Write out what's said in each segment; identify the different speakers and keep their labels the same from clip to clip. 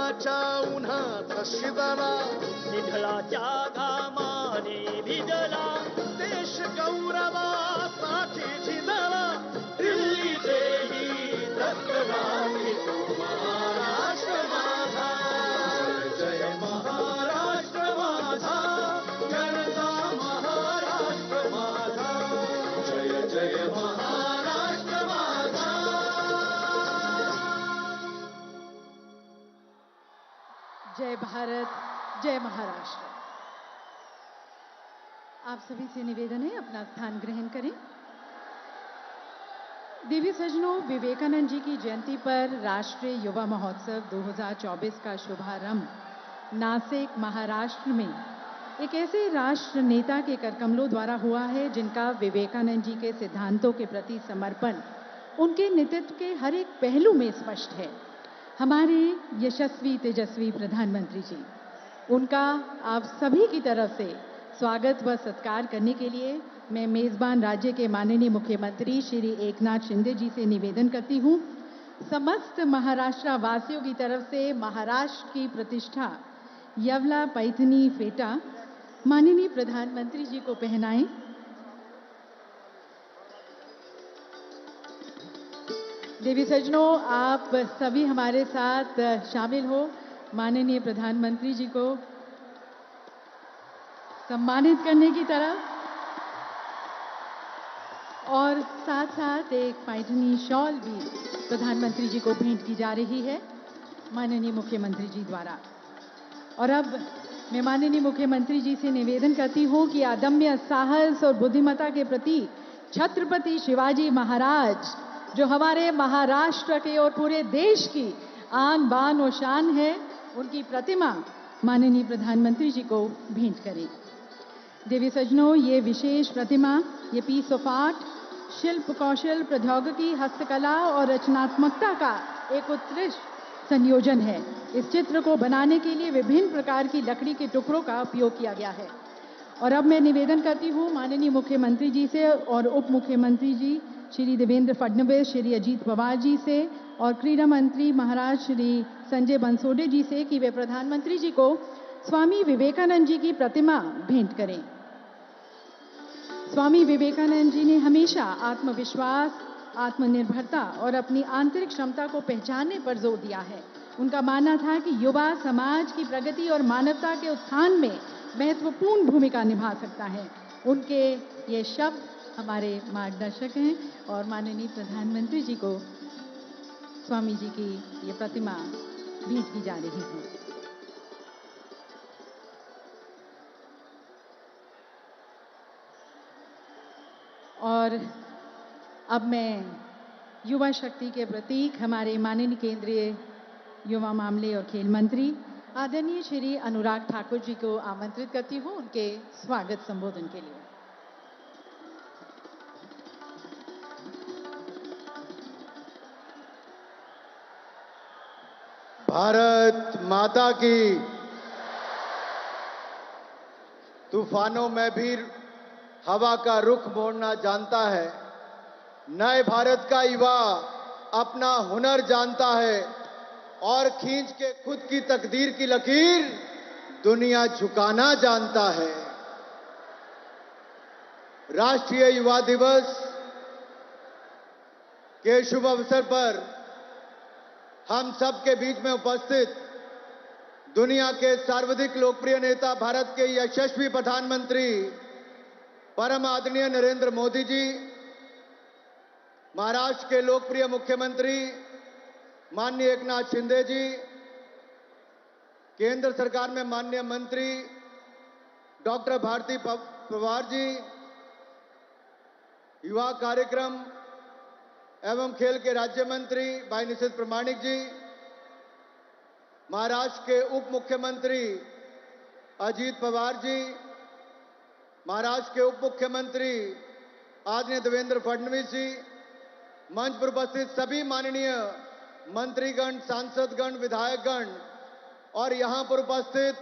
Speaker 1: उन्हाच्या उन्हाचा शिदला
Speaker 2: निधळाच्या घामाने भिजला
Speaker 1: देश गौरवासाठी झिजला दिल्लीचेही रक्तदाते तो महाराष्ट्र माझा जय महाराष्ट्र माझा जनता महाराष्ट्र माझा जय जय महाराष्ट्र माझा।
Speaker 3: जय भारत, जय महाराष्ट्र। आप सभी से निवेदन है अपना स्थान ग्रहण करें। देवी सजनों, विवेकानंद जी की जयंती पर राष्ट्रीय युवा महोत्सव 2024 का शुभारंभ नासिक, महाराष्ट्र में एक ऐसे राष्ट्र नेता के करकमलों द्वारा हुआ है जिनका विवेकानंद जी के सिद्धांतों के प्रति समर्पण उनके नेतृत्व के हर एक पहलू में स्पष्ट है। हमारे यशस्वी तेजस्वी प्रधानमंत्री जी, उनका आप सभी की तरफ से स्वागत व सत्कार करने के लिए मैं मेजबान राज्य के माननीय मुख्यमंत्री श्री एकनाथ शिंदे जी से निवेदन करती हूं, समस्त महाराष्ट्र वासियों की तरफ से महाराष्ट्र की प्रतिष्ठा यवला पैठनी फेटा माननीय प्रधानमंत्री जी को पहनाएं। देवी सज्जनों, आप सभी हमारे साथ शामिल हो माननीय प्रधानमंत्री जी को सम्मानित करने की तरफ, और साथ साथ एक पैठनी शॉल भी प्रधानमंत्री जी को भेंट की जा रही है माननीय मुख्यमंत्री जी द्वारा। और अब मैं माननीय मुख्यमंत्री जी से निवेदन करती हूं कि अदम्य साहस और बुद्धिमत्ता के प्रतीक छत्रपति शिवाजी महाराज, जो हमारे महाराष्ट्र के और पूरे देश की आन बान और शान है, उनकी प्रतिमा माननीय प्रधानमंत्री जी को भेंट करें। देवी सज्जनों, ये विशेष प्रतिमा, ये पीस ऑफ आर्ट, शिल्प कौशल, प्रौद्योगिकी, हस्तकला और रचनात्मकता का एक उत्कृष्ट संयोजन है। इस चित्र को बनाने के लिए विभिन्न प्रकार की लकड़ी के टुकड़ों का उपयोग किया गया है। और अब मैं निवेदन करती हूँ माननीय मुख्यमंत्री जी से और उप मुख्यमंत्री जी श्री देवेंद्र फडणवीस, श्री अजीत पवार जी से और क्रीड़ा मंत्री महाराज श्री संजय बनसोडे जी से कि वे प्रधानमंत्री जी को स्वामी विवेकानंद जी की प्रतिमा भेंट करें। स्वामी विवेकानंद जी ने हमेशा आत्मविश्वास, आत्मनिर्भरता और अपनी आंतरिक क्षमता को पहचानने पर जोर दिया है। उनका मानना था कि युवा समाज की प्रगति और मानवता के उत्थान में महत्वपूर्ण भूमिका निभा सकता है। उनके ये शब्द हमारे मार्गदर्शक हैं और माननीय प्रधानमंत्री जी को स्वामी जी की ये प्रतिमा भेंट की जा रही है। और अब मैं युवा शक्ति के प्रतीक हमारे माननीय केंद्रीय युवा मामले और खेल मंत्री आदरणीय श्री अनुराग ठाकुर जी को आमंत्रित करती हूं उनके स्वागत संबोधन के लिए।
Speaker 1: भारत माता की। तूफानों में भी हवा का रुख मोड़ना जानता है। नए भारत का युवा अपना हुनर जानता है और खींच के खुद की तकदीर की लकीर दुनिया झुकाना जानता है। राष्ट्रीय युवा दिवस के शुभ अवसर पर हम सबके बीच में उपस्थित दुनिया के सर्वाधिक लोकप्रिय नेता, भारत के यशस्वी प्रधानमंत्री परम आदरणीय नरेंद्र मोदी जी, महाराष्ट्र के लोकप्रिय मुख्यमंत्री माननीय एकनाथ शिंदे जी, केंद्र सरकार में माननीय मंत्री डॉक्टर भारती पवार जी, युवा कार्यक्रम एवं खेल के राज्य मंत्री भाई निशित प्रमाणिक जी, महाराष्ट्र के उप मुख्यमंत्री अजीत पवार जी, महाराष्ट्र के उप मुख्यमंत्री आदरणीय देवेंद्र फडणवीस जी, मंच पर उपस्थित सभी माननीय मंत्रीगण, सांसदगण, विधायकगण और यहां पर उपस्थित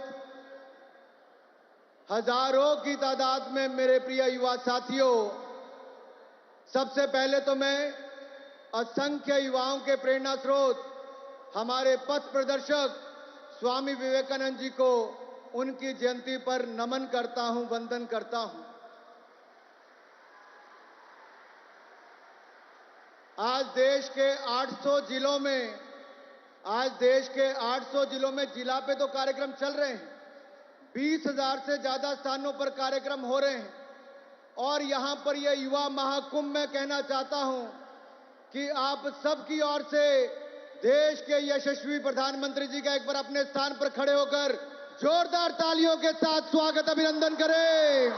Speaker 1: हजारों की तादाद में मेरे प्रिय युवा साथियों, सबसे पहले तो मैं असंख्य युवाओं के प्रेरणा स्रोत, हमारे पथ प्रदर्शक स्वामी विवेकानंद जी को उनकी जयंती पर नमन करता हूं, वंदन करता हूं। आज देश के 800 जिलों में जिला पे तो कार्यक्रम चल रहे हैं। 20,000 से ज्यादा स्थानों पर कार्यक्रम हो रहे हैं और यहां पर यह युवा महाकुंभ में कहना चाहता हूं कि आप सबकी ओर से देश के यशस्वी प्रधानमंत्री जी का एक बार अपने स्थान पर खड़े होकर जोरदार तालियों के साथ स्वागत अभिनंदन करें।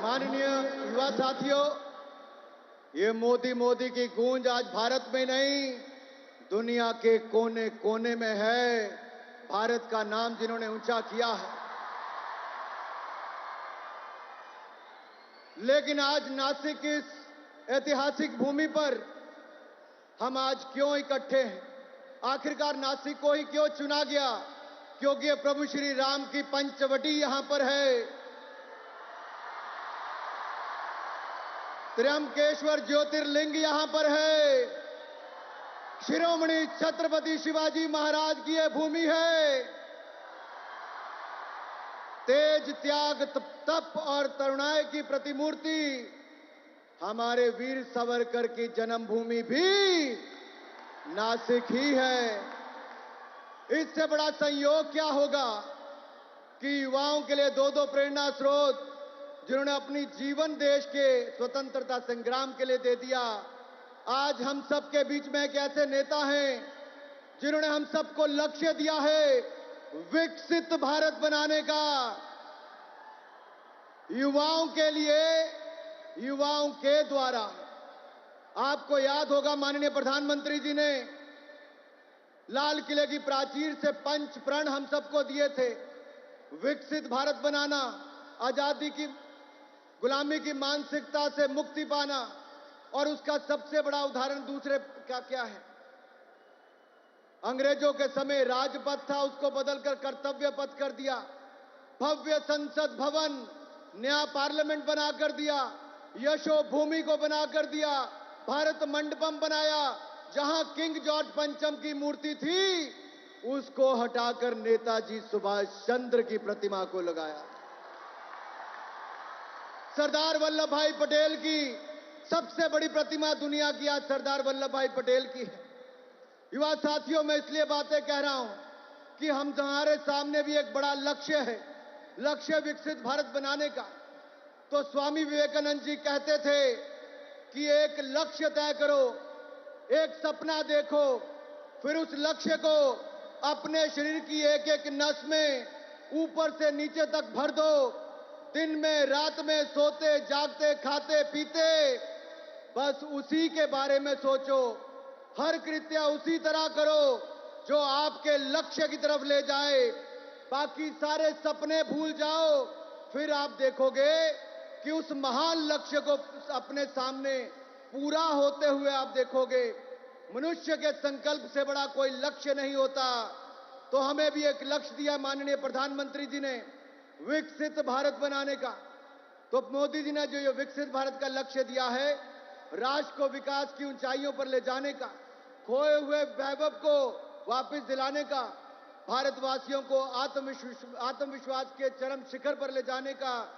Speaker 1: माननीय युवा साथियों, ये मोदी मोदी की गूंज आज भारत में नहीं, दुनिया के कोने कोने में है। भारत का नाम जिन्होंने ऊंचा किया है। लेकिन आज नासिक की इस ऐतिहासिक भूमि पर हम आज क्यों इकट्ठे हैं? आखिरकार नासिक को ही क्यों चुना गया? क्योंकि ये प्रभु श्री राम की पंचवटी यहां पर है। त्र्यंबकेश्वर ज्योतिर्लिंग यहां पर है। शिरोमणि छत्रपति शिवाजी महाराज की यह भूमि है। तेज, त्याग, तप और तरुणाई की प्रतिमूर्ति हमारे वीर सावरकर की जन्मभूमि भी नासिक ही है। इससे बड़ा संयोग क्या होगा कि युवाओं के लिए दो प्रेरणा स्रोत जिन्होंने अपनी जीवन देश के स्वतंत्रता संग्राम के लिए दे दिया, आज हम सबके बीच में एक ऐसे नेता हैं जिन्होंने हम सबको लक्ष्य दिया है विकसित भारत बनाने का। युवाओं के लिए, युवाओं के द्वारा। आपको याद होगा माननीय प्रधानमंत्री जी ने लाल किले की प्राचीर से पंच प्रण हम सबको दिए थे। विकसित भारत बनाना, आजादी की गुलामी की मानसिकता से मुक्ति पाना, और उसका सबसे बड़ा उदाहरण दूसरे का क्या है? अंग्रेजों के समय राजपथ था, उसको बदलकर कर्तव्य पथ कर दिया। भव्य संसद भवन, नया पार्लियामेंट बनाकर दिया। यशो भूमि को बनाकर दिया। भारत मंडपम बनाया। जहां किंग जॉर्ज पंचम की मूर्ति थी, उसको हटाकर नेताजी सुभाष चंद्र की प्रतिमा को लगाया। सरदार वल्लभ भाई पटेल की सबसे बड़ी प्रतिमा दुनिया की आज सरदार वल्लभ भाई पटेल की है। युवा साथियों, मैं इसलिए बातें कह रहा हूं कि हमारे सामने भी एक बड़ा लक्ष्य है, लक्ष्य विकसित भारत बनाने का। तो स्वामी विवेकानंद जी कहते थे कि एक लक्ष्य तय करो, एक सपना देखो, फिर उस लक्ष्य को अपने शरीर की एक एक नस में ऊपर से नीचे तक भर दो। दिन में रात में सोते जागते खाते पीते बस उसी के बारे में सोचो। हर कृत्य उसी तरह करो जो आपके लक्ष्य की तरफ ले जाए। बाकी सारे सपने भूल जाओ। फिर आप देखोगे कि उस महान लक्ष्य को अपने सामने पूरा होते हुए आप देखोगे। मनुष्य के संकल्प से बड़ा कोई लक्ष्य नहीं होता। तो हमें भी एक लक्ष्य दिया माननीय प्रधानमंत्री जी ने, विकसित भारत बनाने का। तो मोदी जी ने जो ये विकसित भारत का लक्ष्य दिया है, राष्ट्र को विकास की ऊंचाइयों पर ले जाने का, खोए हुए वैभव को वापस दिलाने का, भारतवासियों को आत्मविश्वास के चरम शिखर पर ले जाने का।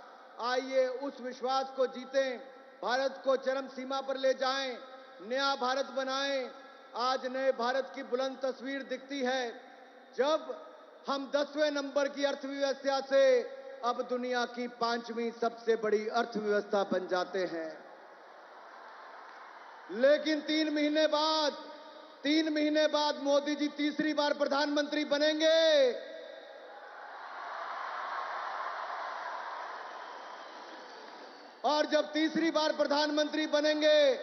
Speaker 1: आइए उस विश्वास को जीतें, भारत को चरम सीमा पर ले जाएं, नया भारत बनाएं। आज नए भारत की बुलंद तस्वीर दिखती है जब हम 10वें नंबर की अर्थव्यवस्था से अब दुनिया की 5वीं सबसे बड़ी अर्थव्यवस्था बन जाते हैं। लेकिन 3 महीने बाद मोदी जी तीसरी बार प्रधानमंत्री बनेंगे। और जब तीसरी बार प्रधानमंत्री बनेंगे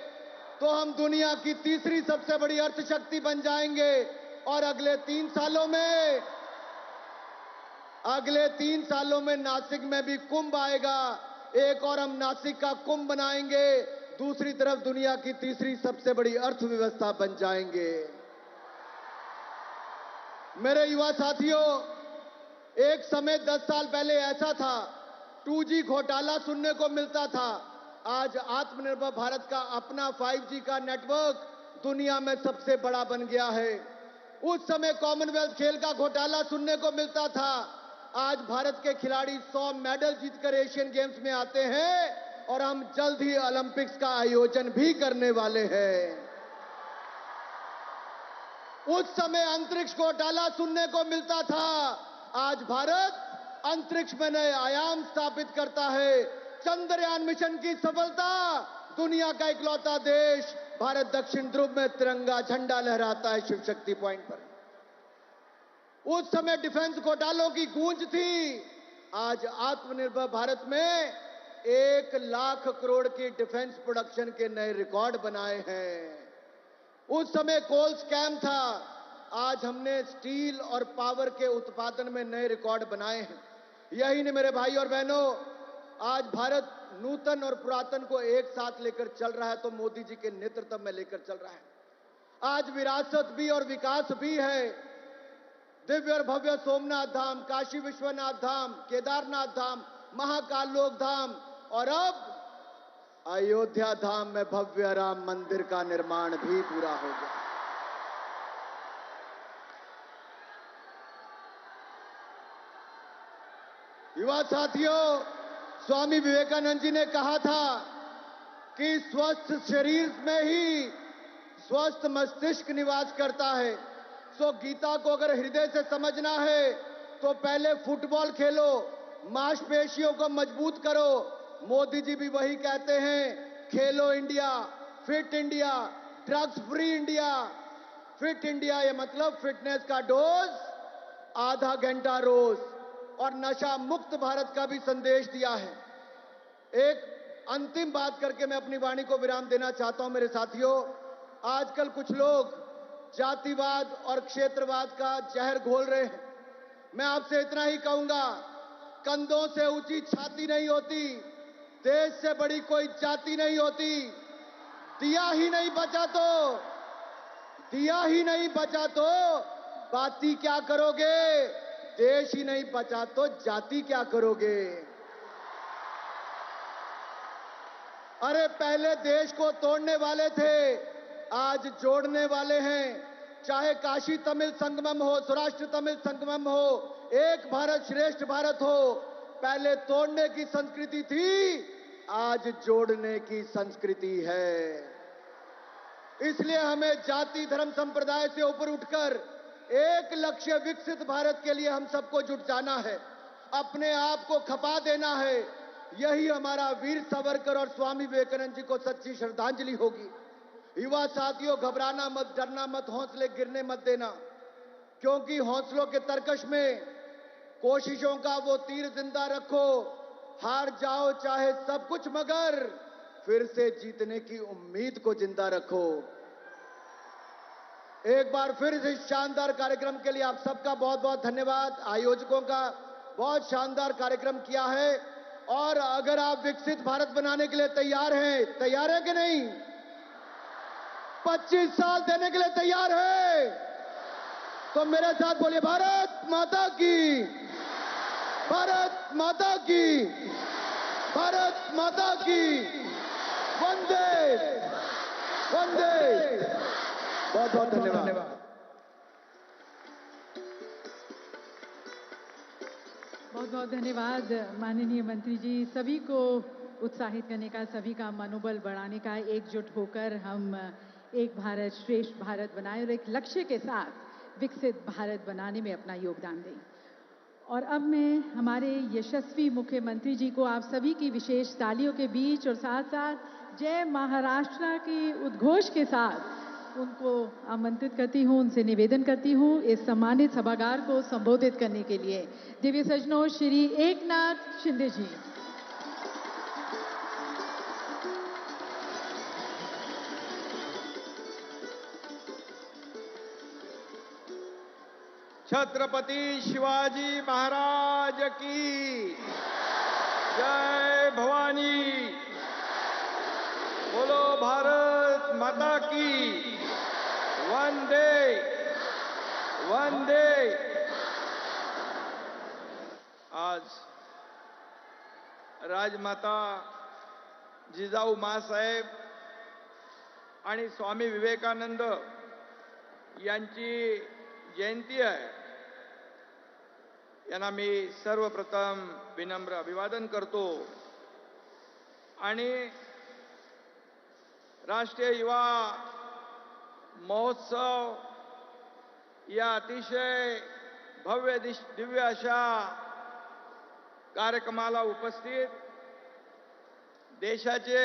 Speaker 1: तो हम दुनिया की तीसरी सबसे बड़ी अर्थशक्ति बन जाएंगे। और अगले 3 सालों में नासिक में भी कुंभ आएगा। एक और हम नासिक का कुंभ बनाएंगे, दूसरी तरफ दुनिया की तीसरी सबसे बड़ी अर्थव्यवस्था बन जाएंगे। मेरे युवा साथियों, एक समय 10 साल पहले ऐसा था, 2G घोटाला सुनने को मिलता था। आज आत्मनिर्भर भारत का अपना 5G का नेटवर्क दुनिया में सबसे बड़ा बन गया है। उस समय कॉमनवेल्थ खेल का घोटाला सुनने को मिलता था। आज भारत के खिलाड़ी 100 मेडल जीतकर एशियन गेम्स में आते हैं और हम जल्द ही ओलंपिक्स का आयोजन भी करने वाले हैं। उस समय अंतरिक्ष घोटाला सुनने को मिलता था। आज भारत अंतरिक्ष में नए आयाम स्थापित करता है। चंद्रयान मिशन की सफलता, दुनिया का इकलौता देश भारत दक्षिण ध्रुव में तिरंगा झंडा लहराता है शिव शक्ति पॉइंट पर। उस समय डिफेंस घोटालों की गूंज थी। आज आत्मनिर्भर भारत में 1 लाख करोड़ की डिफेंस प्रोडक्शन के नए रिकॉर्ड बनाए हैं। उस समय कोल स्कैम था। आज हमने स्टील और पावर के उत्पादन में नए रिकॉर्ड बनाए हैं। यही नहीं मेरे भाई और बहनों, आज भारत नूतन और पुरातन को एक साथ लेकर चल रहा है, तो मोदी जी के नेतृत्व में लेकर चल रहा है। आज विरासत भी और विकास भी है। दिव्य और भव्य सोमनाथ धाम, काशी विश्वनाथ धाम, केदारनाथ धाम, महाकाल लोक धाम और अब अयोध्या धाम में भव्य राम मंदिर का निर्माण भी पूरा हो गया। युवा साथियों, स्वामी विवेकानंद जी ने कहा था कि स्वस्थ शरीर में ही स्वस्थ मस्तिष्क निवास करता है। सो गीता को अगर हृदय से समझना है तो पहले फुटबॉल खेलो, मांसपेशियों को मजबूत करो। मोदी जी भी वही कहते हैं, खेलो India, fit India, drugs free India. Fit India ये मतलब फिटनेस का डोज आधा घंटा रोज और नशा मुक्त भारत का भी संदेश दिया है। एक अंतिम बात करके मैं अपनी वाणी को विराम देना चाहता हूं। मेरे साथियों, आजकल कुछ लोग जातिवाद और क्षेत्रवाद का जहर घोल रहे हैं। मैं आपसे इतना ही कहूंगा, कंधों से ऊंची छाती नहीं होती, देश से बड़ी कोई जाति नहीं होती। दिया ही नहीं बचा तो बाती क्या करोगे? देश ही नहीं बचा तो जाति क्या करोगे? अरे पहले देश को तोड़ने वाले थे, आज जोड़ने वाले हैं। चाहे काशी तमिल संगमम हो, सौराष्ट्र तमिल संगमम हो, एक भारत श्रेष्ठ भारत हो। पहले तोड़ने की संस्कृति थी, आज जोड़ने की संस्कृति है। इसलिए हमें जाति धर्म संप्रदाय से ऊपर उठकर एक लक्ष्य विकसित भारत के लिए हम सबको जुट जाना है, अपने आप को खपा देना है। यही हमारा वीर सावरकर और स्वामी विवेकानंद जी को सच्ची श्रद्धांजलि होगी। युवा साथियों, घबराना मत, डरना मत, हौसले गिरने मत देना, क्योंकि हौसलों के तरकश में कोशिशों का वो तीर जिंदा रखो। हार जाओ चाहे सब कुछ, मगर फिर से जीतने की उम्मीद को जिंदा रखो। एक बार फिर इस शानदार कार्यक्रम के लिए आप सबका बहुत बहुत धन्यवाद। आयोजकों का बहुत शानदार कार्यक्रम किया है। और अगर आप विकसित भारत बनाने के लिए तैयार हैं कि नहीं? 25 साल देने के लिए तैयार है? तो मेरे साथ बोलिए, भारत माता की, भारत माता की, भारत माता की, वंदे वंदे। बहुत बहुत धन्यवाद।
Speaker 3: बहुत बहुत धन्यवाद माननीय मंत्री जी। सभी को उत्साहित करने का, सभी का मनोबल बढ़ाने का, एकजुट होकर हम एक भारत श्रेष्ठ भारत बनाएं और एक लक्ष्य के साथ विकसित भारत बनाने में अपना योगदान दें। और अब मैं हमारे यशस्वी मुख्यमंत्री जी को आप सभी की विशेष तालियों के बीच और साथ साथ जय महाराष्ट्र के उद्घोष के साथ उनको आमंत्रित करती हूँ, उनसे निवेदन करती हूँ इस सम्मानित सभागार को संबोधित करने के लिए। दिव्य सज्जनों, श्री एकनाथ शिंदे जी।
Speaker 4: छत्रपति शिवाजी महाराज की जय। भवानी बोलो, भारत माता की, वंदे वंदे। आज राजमाता जिजाऊ माँसाहेब आणि स्वामी विवेकानंद यांची जयंती आहे. यांना मी सर्वप्रथम विनम्र अभिवादन करतो आणि राष्ट्रीय युवा महोत्सव या अतिशय भव्य दिव्य अशा कार्यक्रमाला उपस्थित देशाचे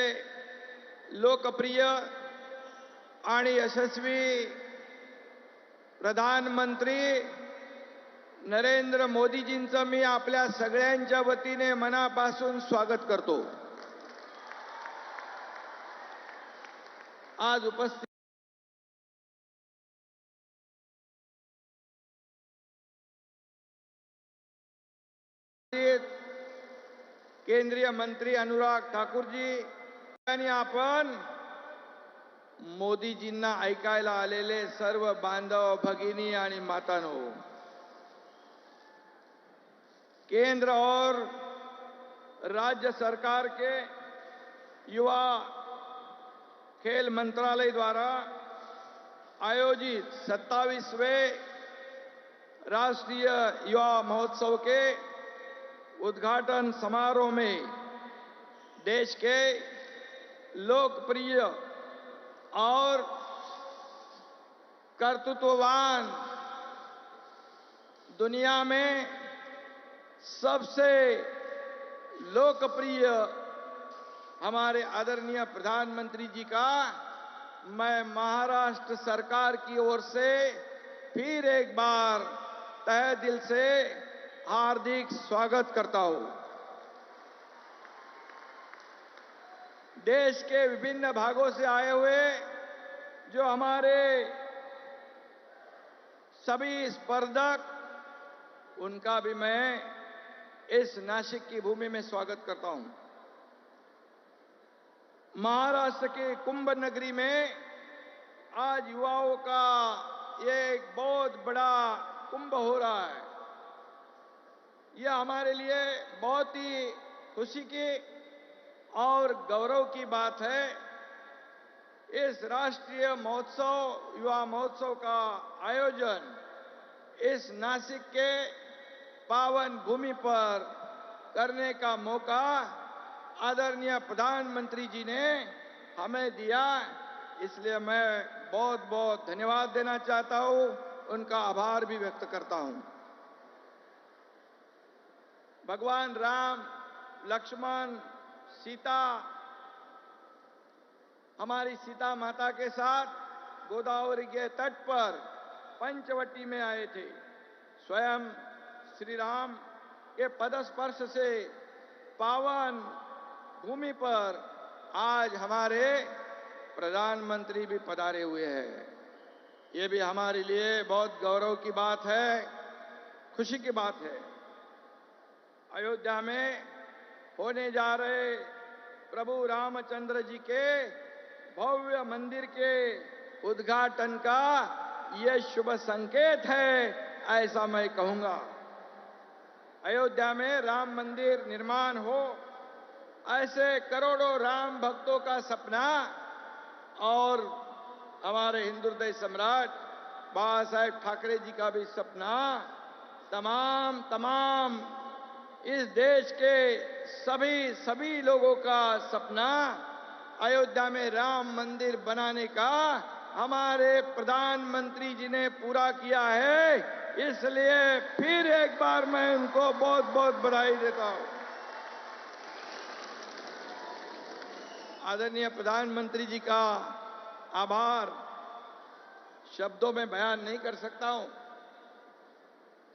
Speaker 4: लोकप्रिय आणि यशस्वी प्रधानमंत्री नरेंद्र मोदीजींचं मी आपल्या सगळ्यांच्या वतीने मनापासून स्वागत करतो. आज उपस्थित केंद्रीय मंत्री अनुराग ठाकूरजी आणि आपण मोदीजींना ऐकायला आलेले सर्व बांधव भगिनी आणि मातांनो, केंद्र और राज्य सरकार के युवा खेल मंत्रालय द्वारा आयोजित 27वें राष्ट्रीय युवा महोत्सव के उद्घाटन समारोह में देश के लोकप्रिय और कर्तृत्ववान, दुनिया में सबसे लोकप्रिय हमारे आदरणीय प्रधानमंत्री जी का मैं महाराष्ट्र सरकार की ओर से फिर एक बार तहे दिल से हार्दिक स्वागत करता हूं. देश के विभिन्न भागों से आए हुए जो हमारे सभी स्पर्धक, उनका भी मैं इस नासिक की भूमि में स्वागत करता हूं. महाराष्ट्र के कुंभ नगरी में आज युवाओं का एक बहुत बड़ा कुंभ हो रहा है. यह हमारे लिए बहुत ही खुशी की और गौरव की बात है. इस राष्ट्रीय महोत्सव, युवा महोत्सव का आयोजन इस नासिक के पावन भूमि पर करने का मौका आदरणीय प्रधानमंत्री जी ने हमें दिया. इसलिए मैं बहुत बहुत धन्यवाद देना चाहता हूं, उनका आभार भी व्यक्त करता हूं. भगवान राम, लक्ष्मण, सीता, हमारी सीता माता के साथ गोदावरी के तट पर पंचवटी में आए थे. स्वयं श्री राम के पदस्पर्श से पावन भूमि पर आज हमारे प्रधानमंत्री भी पधारे हुए हैं. ये भी हमारे लिए बहुत गौरव की बात है, खुशी की बात है. अयोध्या में होने जा रहे प्रभु रामचंद्र जी के भव्य मंदिर के उद्घाटन का ये शुभ संकेत है, ऐसा मैं कहूंगा. अयोध्या में राम मंदिर निर्माण हो, ऐसे करोड़ों राम भक्तों का सपना और हमारे हिंदू हृदय सम्राट बाबा साहेब ठाकरे जी का भी सपना, तमाम इस देश के सभी लोगों का सपना अयोध्या में राम मंदिर बनाने का हमारे प्रधानमंत्री जी ने पूरा किया है. इसलिए फिर एक बार मैं उनको बहुत बहुत बधाई देता हूं. आदरणीय प्रधानमंत्री जी का आभार शब्दों में बयान नहीं कर सकता हूं.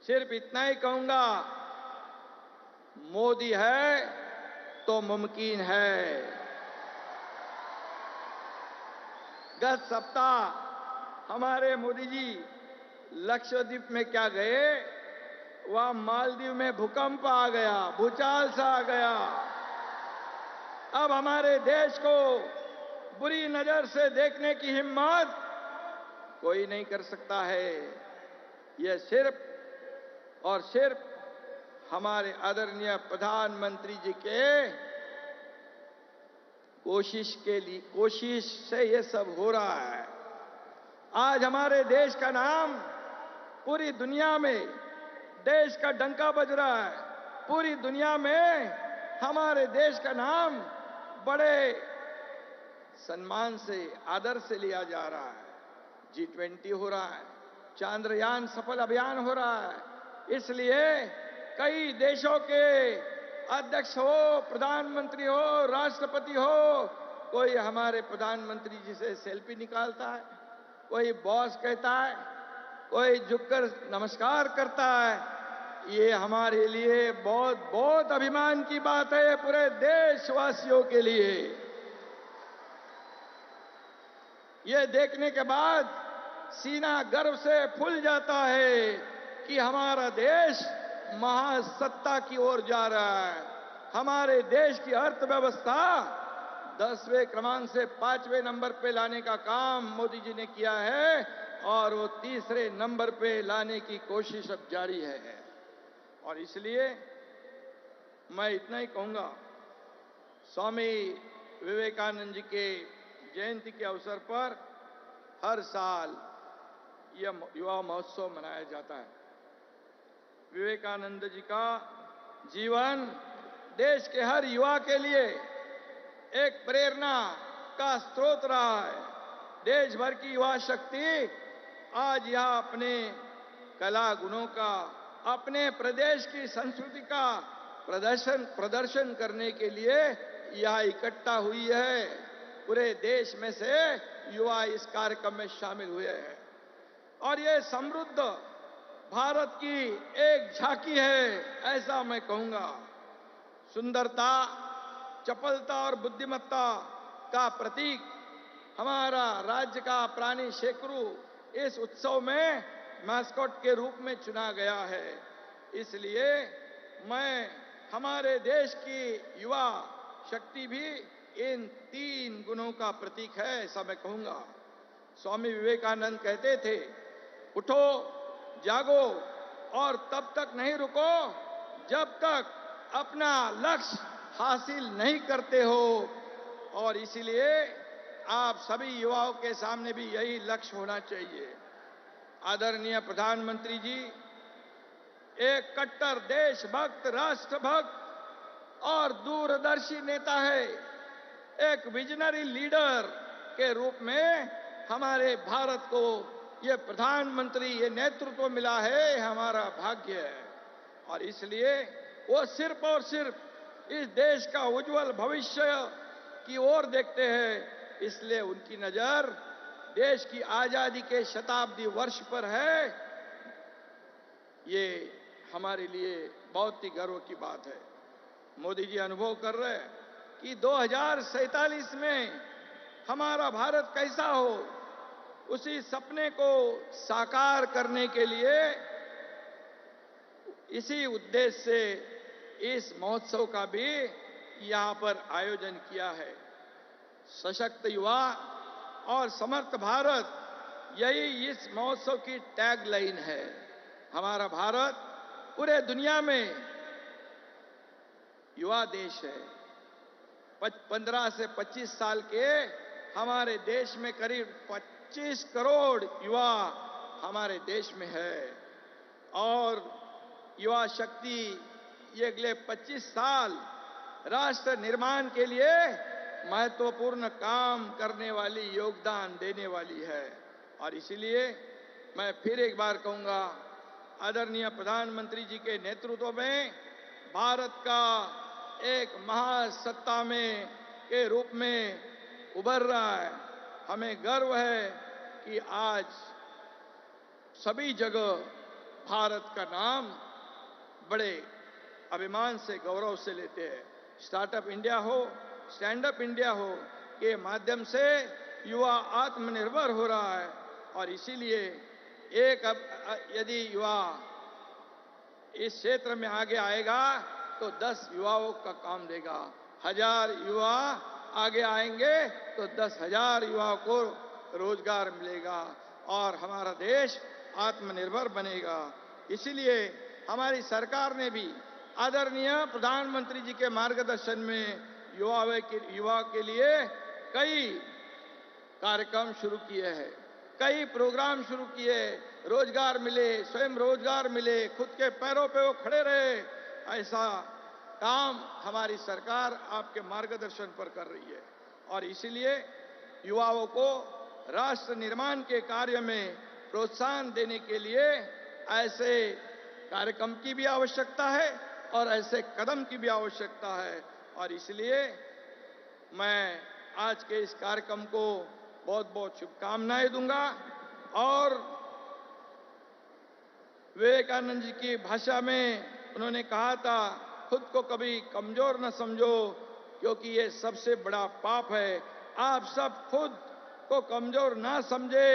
Speaker 4: सिर्फ इतना ही कहूंगा, मोदी है तो मुमकिन है. गत सप्ताह हमारे मोदी जी लक्षद्वीप में क्या गए, वहां मालदीव में भूकंप आ गया, भूचाल सा आ गया. अब हमारे देश को बुरी नजर से देखने की हिम्मत कोई नहीं कर सकता है. यह सिर्फ और सिर्फ हमारे आदरणीय प्रधानमंत्री जी के कोशिश से ये सब हो रहा है। आज हमारे देश का नाम पूरी दुनिया में, देश का डंका बज रहा है। पूरी दुनिया में हमारे देश का नाम बड़े सम्मान से, आदर से लिया जा रहा है। G20 हो रहा है, चांद्रयान सफल अभियान हो रहा है। इसलिए कई देशों के अध्यक्ष हो, प्रधानमंत्री हो, राष्ट्रपति हो, कोई हमारे प्रधानमंत्री जी से सेल्फी निकालता है, कोई बॉस कहता है, कोई झुककर नमस्कार करता है। ये हमारे लिए बहुत बहुत अभिमान की बात है, पूरे देशवासियों के लिए। ये देखने के बाद सीना गर्व से फूल जाता है कि हमारा देश महासत्ता की ओर जा रहा है। हमारे देश की अर्थव्यवस्था 10वें क्रमांक से 5वें नंबर पे लाने का काम मोदी जी ने किया है और वो 3रे नंबर पे लाने की कोशिश अब जारी है। और इसलिए मैं इतना ही कहूंगा, स्वामी विवेकानंद जी के जयंती के अवसर पर हर साल यह युवा महोत्सव मनाया जाता है। विवेकानंद जी का जीवन देश के हर युवा के लिए एक प्रेरणा का स्रोत रहा है। देश भर की युवा शक्ति आज यहां अपने कला गुणों का, अपने प्रदेश की संस्कृति का प्रदर्शन करने के लिए यहां इकट्ठा हुई है। पूरे देश में से युवा इस कार्यक्रम में शामिल हुए हैं और ये समृद्ध भारत की एक झांकी है, ऐसा मैं कहूंगा। सुंदरता, चपलता और बुद्धिमत्ता का प्रतीक हमारा राज्य का प्राणी शेकरू इस उत्सव में मैस्कॉट के रूप में चुना गया है। इसलिए मैं हमारे देश की युवा शक्ति भी इन 3 गुणों का प्रतीक है, ऐसा मैं कहूंगा। स्वामी विवेकानंद कहते थे, उठो, जागो और तब तक नहीं रुको जब तक अपना लक्ष्य हासिल नहीं करते हो। और इसीलिए आप सभी युवाओं के सामने भी यही लक्ष्य होना चाहिए। आदरणीय प्रधानमंत्री जी एक कट्टर देशभक्त, राष्ट्रभक्त और दूरदर्शी नेता है। एक विजनरी लीडर के रूप में हमारे भारत को ये प्रधानमंत्री, ये नेतृत्व मिला है, हमारा भाग्य है। और इसलिए वो सिर्फ और सिर्फ इस देश का उज्जवल भविष्य की ओर देखते हैं। इसलिए उनकी नजर देश की आजादी के शताब्दी वर्ष पर है। ये हमारे लिए बहुत ही गर्व की बात है। मोदी जी अनुभव कर रहे हैं कि 2047 में हमारा भारत कैसा हो, उसी सपने को साकार करने के लिए इसी उद्देश्य से इस महोत्सव का भी यहां पर आयोजन किया है। सशक्त युवा और समर्थ भारत, यही इस महोत्सव की टैग लाइन है। हमारा भारत पूरे दुनिया में युवा देश है। 15 से 25 साल के हमारे देश में करीब 25 करोड़ युवा हमारे देश में है और युवा शक्ति ये अगले 25 साल राष्ट्र निर्माण के लिए महत्वपूर्ण काम करने वाली, योगदान देने वाली है। और इसलिए मैं फिर एक बार कहूंगा, आदरणीय प्रधानमंत्री जी के नेतृत्व में भारत का एक महासत्ता में के रूप में उभर रहा है। हमें गर्व है कि आज सभी जगह भारत का नाम बड़े अभिमान से, गौरव से लेते हैं। स्टार्टअप इंडिया हो, स्टैंड अप इंडिया हो के माध्यम से युवा आत्मनिर्भर हो रहा है। और इसीलिए यदि युवा इस क्षेत्र में आगे आएगा तो 10 युवाओं का काम देगा। 1000 युवा आगे आएंगे तो 10,000 युवाओं को रोजगार मिलेगा और हमारा देश आत्मनिर्भर बनेगा। इसीलिए हमारी सरकार ने भी आदरणीय प्रधानमंत्री जी के मार्गदर्शन में युवा के लिए कई कार्यक्रम शुरू किए हैं, कई प्रोग्राम शुरू किए, रोजगार मिले, स्वयं रोजगार मिले, खुद के पैरों पे वो खड़े रहे। ऐसा काम हमारी सरकार आपके मार्गदर्शन पर कर रही है और इसीलिए युवाओं को राष्ट्र निर्माण के कार्य में प्रोत्साहन देने के लिए ऐसे कार्यक्रम की भी आवश्यकता है और ऐसे कदम की भी आवश्यकता है। और इसलिए मैं आज के इस कार्यक्रम को बहुत बहुत शुभकामनाएं दूंगा और विवेकानंद जी की भाषा में उन्होंने कहा था, खुद को कभी कमजोर न समझो क्योंकि ये सबसे बड़ा पाप है। आप सब खुद को कमजोर ना समझे,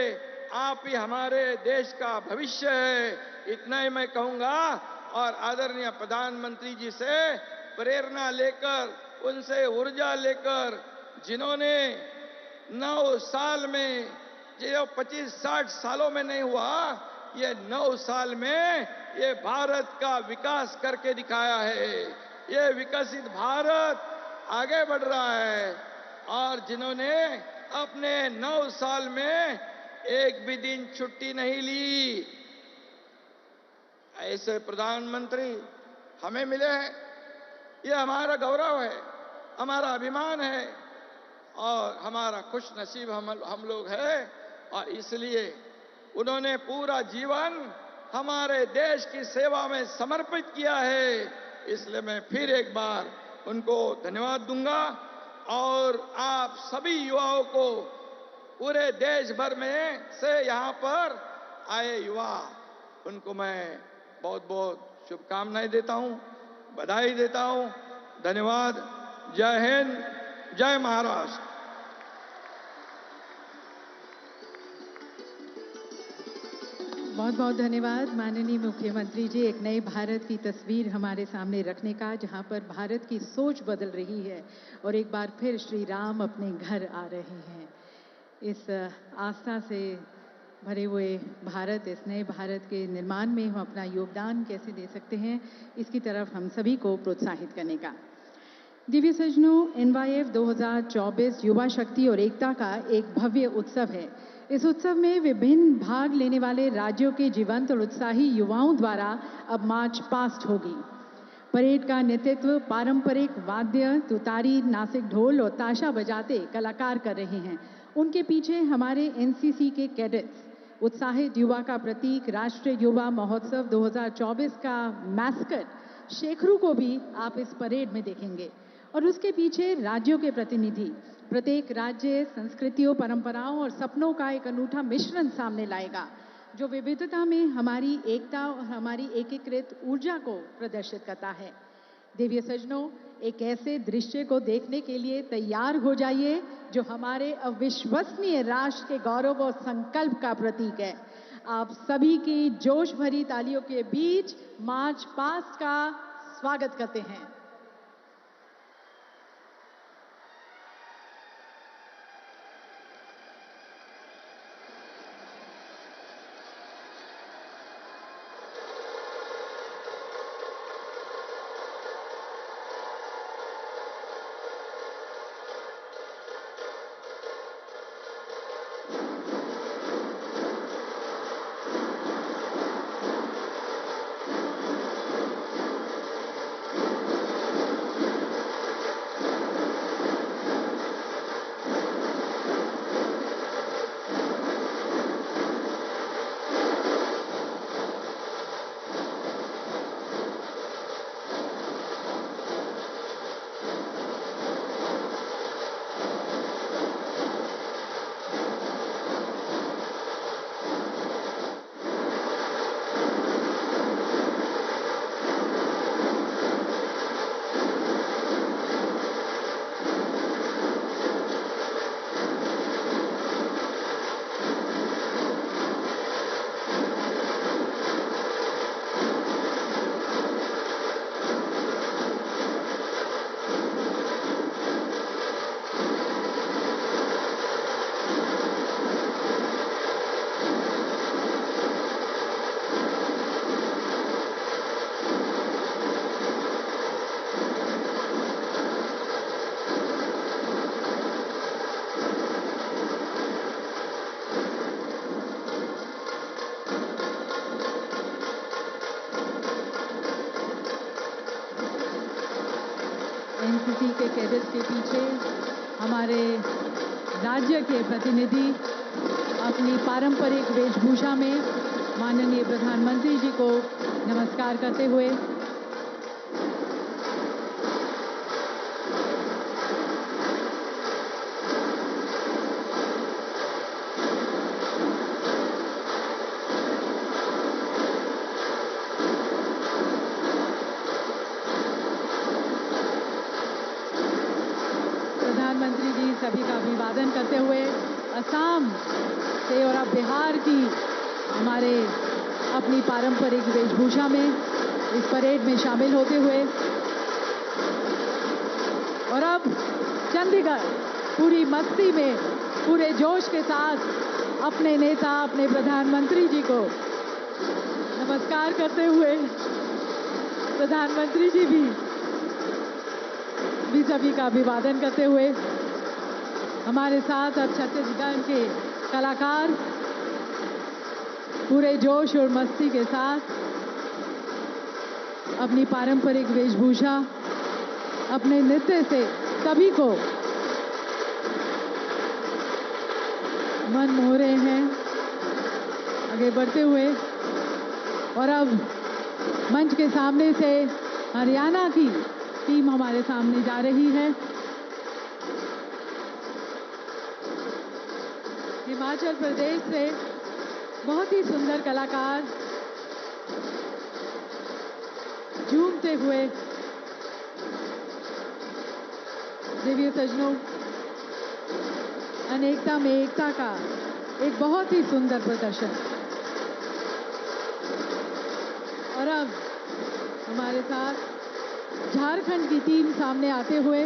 Speaker 4: आप ही हमारे देश का भविष्य है। इतना ही मैं कहूंगा और आदरणीय प्रधानमंत्री जी से प्रेरणा लेकर, उनसे ऊर्जा लेकर, जिन्होंने 9 साल में, जो 25-60 सालों में नहीं हुआ, ये 9 साल में ये भारत का विकास करके दिखाया है। ये विकसित भारत आगे बढ़ रहा है और जिन्होंने अपने 9 साल में एक भी दिन छुट्टी नहीं ली, ऐसे प्रधानमंत्री हमें मिले हैं। ये हमारा गौरव है, हमारा अभिमान है और हमारा खुश नसीब हम लोग हैं। और इसलिए उन्होंने पूरा जीवन हमारे देश की सेवा में समर्पित किया है। इसलिए मैं फिर एक बार उनको धन्यवाद दूंगा और आप सभी युवाओं को, पूरे देश भर में से यहाँ पर आए युवा, उनको मैं बहुत बहुत शुभकामनाएं देता हूँ, बधाई देता हूँ। धन्यवाद। जय हिंद, जय महाराष्ट्र।
Speaker 3: बहुत बहुत धन्यवाद माननीय मुख्यमंत्री जी, एक नए भारत की तस्वीर हमारे सामने रखने का, जहां पर भारत की सोच बदल रही है और एक बार फिर श्री राम अपने घर आ रहे हैं। इस आस्था से भरे हुए भारत, इस नए भारत के निर्माण में हम अपना योगदान कैसे दे सकते हैं, इसकी तरफ हम सभी को प्रोत्साहित करने का। दिव्य सज्जनों, NYF 2024 युवा शक्ति और एकता का एक भव्य उत्सव है। इस उत्सव में विभिन्न भाग लेने वाले राज्यों के जीवंत और उत्साही युवाओं द्वारा अब मार्च पास्ट होगी। परेड का नेतृत्व पारंपरिक वाद्य, तुतारी, नासिक ढोल और ताशा बजाते कलाकार कर रहे हैं। उनके पीछे हमारे NCC के कैडेट्स, उत्साहित युवा का प्रतीक राष्ट्रीय युवा महोत्सव 2024 का मैस्कट शेखरू को भी आप इस परेड में देखेंगे। और उसके पीछे राज्यों के प्रतिनिधि प्रत्येक राज्य संस्कृतियों, परंपराओं और सपनों का एक अनूठा मिश्रण सामने लाएगा, जो विविधता में हमारी एकता और हमारी एकीकृत ऊर्जा को प्रदर्शित करता है। दिव्य सज्जनों, एक ऐसे दृश्य को देखने के लिए तैयार हो जाइए जो हमारे अविश्वसनीय राष्ट्र के गौरव और संकल्प का प्रतीक है। आप सभी की जोश भरी तालियों के बीच मार्च पास्ट का स्वागत करते हैं। जिसके पीछे हमारे राज्य के प्रतिनिधि अपनी पारंपरिक वेशभूषा में माननीय प्रधानमंत्री जी को नमस्कार करते हुए प्रधानमंत्री जी सभी का अभिवादन करते हुए असम से और अब बिहार की हमारे अपनी पारंपरिक वेशभूषा में इस परेड में शामिल होते हुए और अब चंडीगढ़ पूरी मस्ती में पूरे जोश के साथ अपने नेता अपने प्रधानमंत्री जी को नमस्कार करते हुए प्रधानमंत्री जी भी सभी का अभिवादन करते हुए हमारे साथ अब छत्तीसगढ़ के कलाकार पूरे जोश और मस्ती के साथ अपनी पारंपरिक वेशभूषा अपने नृत्य से सभी को मन मोह रहे हैं आगे बढ़ते हुए और अब मंच के सामने से हरियाणा की टीम हमारे सामने जा रही है। हिमाचल प्रदेश से बहुत ही सुंदर कलाकार झूमते हुए देवी सजनों अनेकता में एकता का एक बहुत ही सुंदर प्रदर्शन। और अब हमारे साथ झारखंड की टीम सामने आते हुए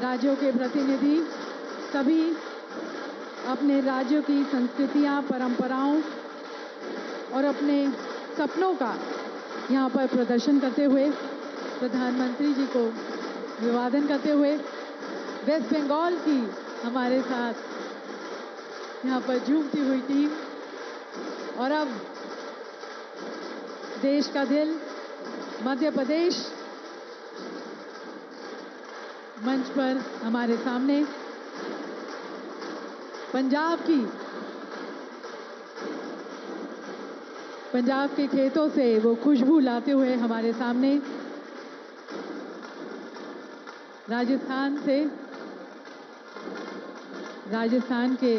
Speaker 3: राज्यों के प्रतिनिधि सभी अपने राज्यों की संस्कृतियां परंपराओं और अपने सपनों का यहां पर प्रदर्शन करते हुए प्रधानमंत्री जी को अभिवादन करते हुए वेस्ट बंगाल की हमारे साथ यहां पर झूमती हुई टीम और अब देश का दिल मध्य प्रदेश मंच पर हमारे सामने पंजाब के खेतों से वो खुशबू लाते हुए हमारे सामने राजस्थान के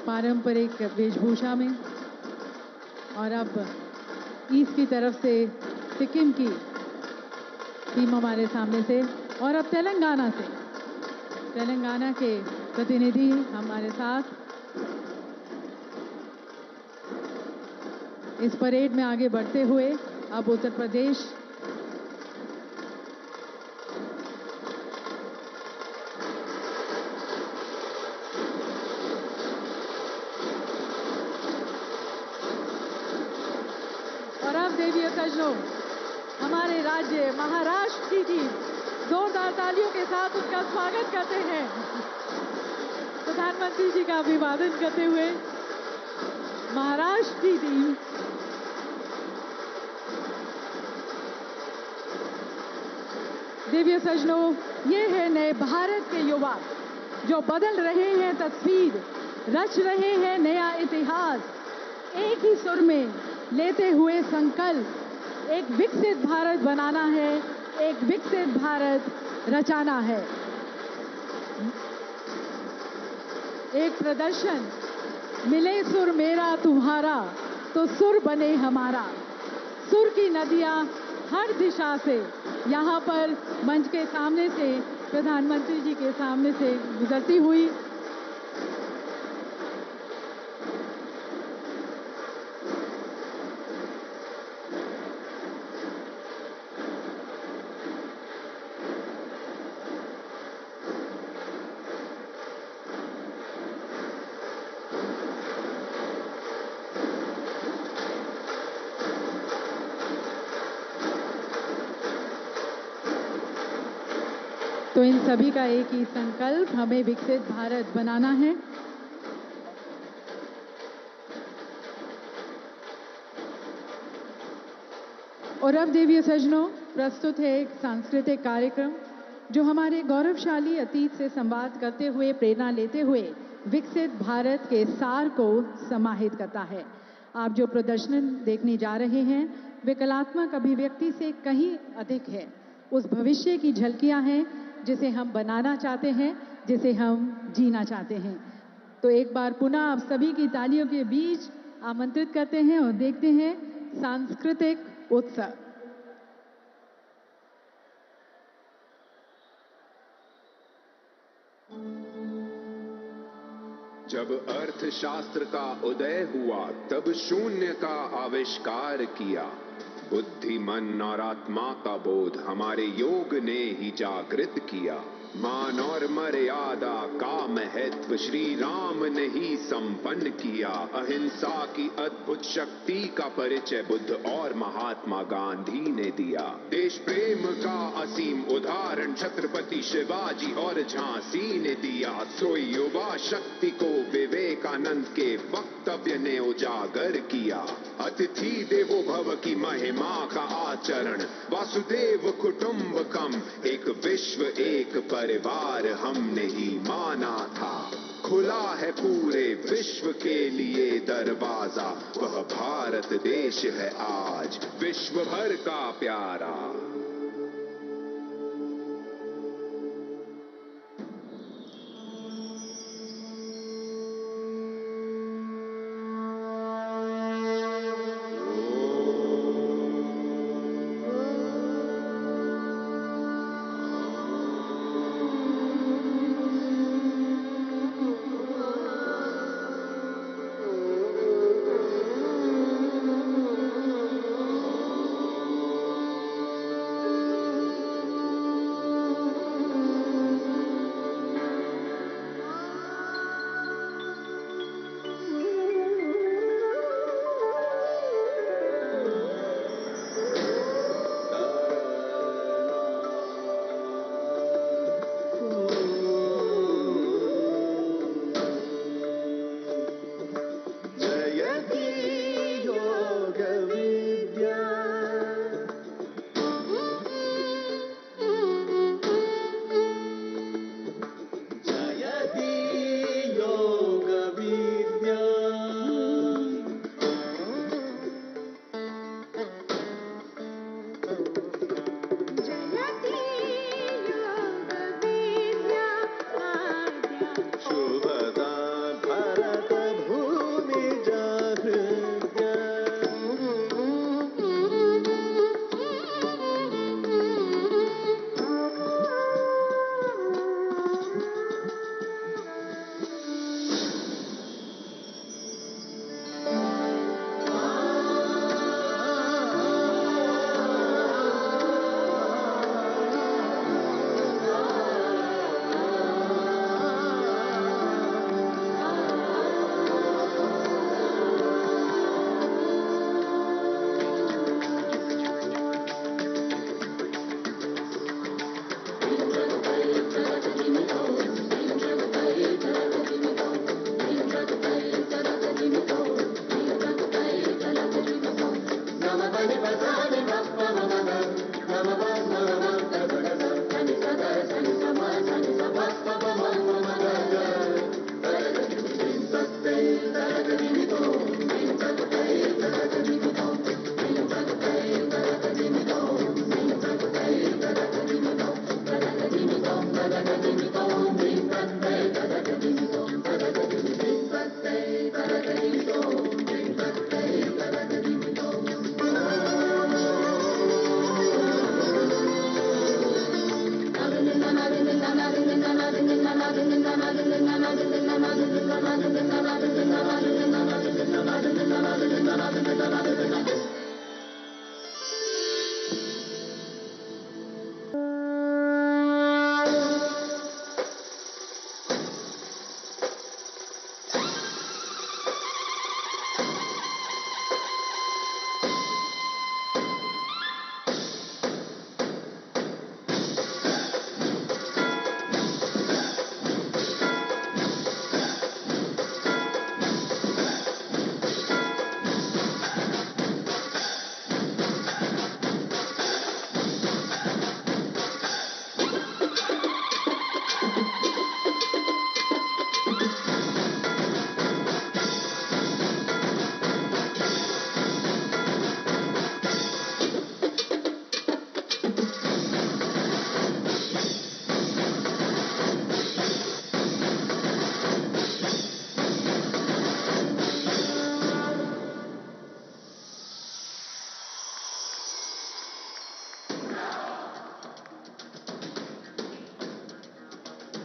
Speaker 3: पारंपरिक वेशभूषा में और अब ईस्ट की तरफ से सिक्किम की टीम हमारे सामने से और अब तेलंगाना के प्रतिनिधि हमारे साथ इस परेड में आगे बढ़ते हुए अब उत्तर प्रदेश और अब देवी सजनों हमारे राज्य महाराष्ट्र की टीम जोरदार तालियों के साथ उनका स्वागत करते हैं। प्रधानमंत्री जी का अभिवादन करते हुए महाराष्ट्र की टीम दिव्य सजनों ये है नए भारत के युवा जो बदल रहे हैं तस्वीर रच रहे हैं नया इतिहास एक ही सुर में लेते हुए संकल्प एक विकसित भारत बनाना है एक विकसित भारत रचाना है। एक प्रदर्शन मिले सुर मेरा तुम्हारा तो सुर बने हमारा। सुर की नदियां हर दिशा से यहाँ पर मंच के सामने से प्रधानमंत्री जी के सामने से गुजरती हुई तो इन सभी का एक ही संकल्प हमें विकसित भारत बनाना है और अब देवीय सज्जनों, प्रस्तुत है एक सांस्कृतिक कार्यक्रम जो हमारे गौरवशाली अतीत से संवाद करते हुए, प्रेरणा लेते हुए विकसित भारत के सार को समाहित करता है। आप जो प्रदर्शन देखने जा रहे हैं वे कलात्मक अभिव्यक्ति से कहीं अधिक है। उस भविष्य की झलकियां हैं जिसे हम बनाना चाहते हैं, जिसे हम जीना चाहते हैं। तो एक बार पुनः आप सभी की तालियों के बीच आमंत्रित करते हैं और देखते हैं सांस्कृतिक उत्सव।
Speaker 5: जब अर्थशास्त्र का उदय हुआ तब शून्य का आविष्कार किया। बुद्धि, मन और आत्मा का बोध हमारे योग ने ही जागृत किया। मान और मर्यादा का महत्व श्री राम ने ही संपन्न किया। अहिंसा की अद्भुत शक्ति का परिचय बुद्ध और महात्मा गांधी ने दिया। देश प्रेम का असीम उदाहरण छत्रपति शिवाजी और झांसी ने दिया। सो युवा शक्ति को विवेकानंद के वक्तव्य ने उजागर किया। अतिथि देवो भव की महिमा का आचरण, वासुदेव कुटुंबकम, एक विश्व एक परिवार हमने ही माना था। खुला है पूरे विश्व के लिए दरवाजा, वह भारत देश है आज विश्व भर का प्यारा।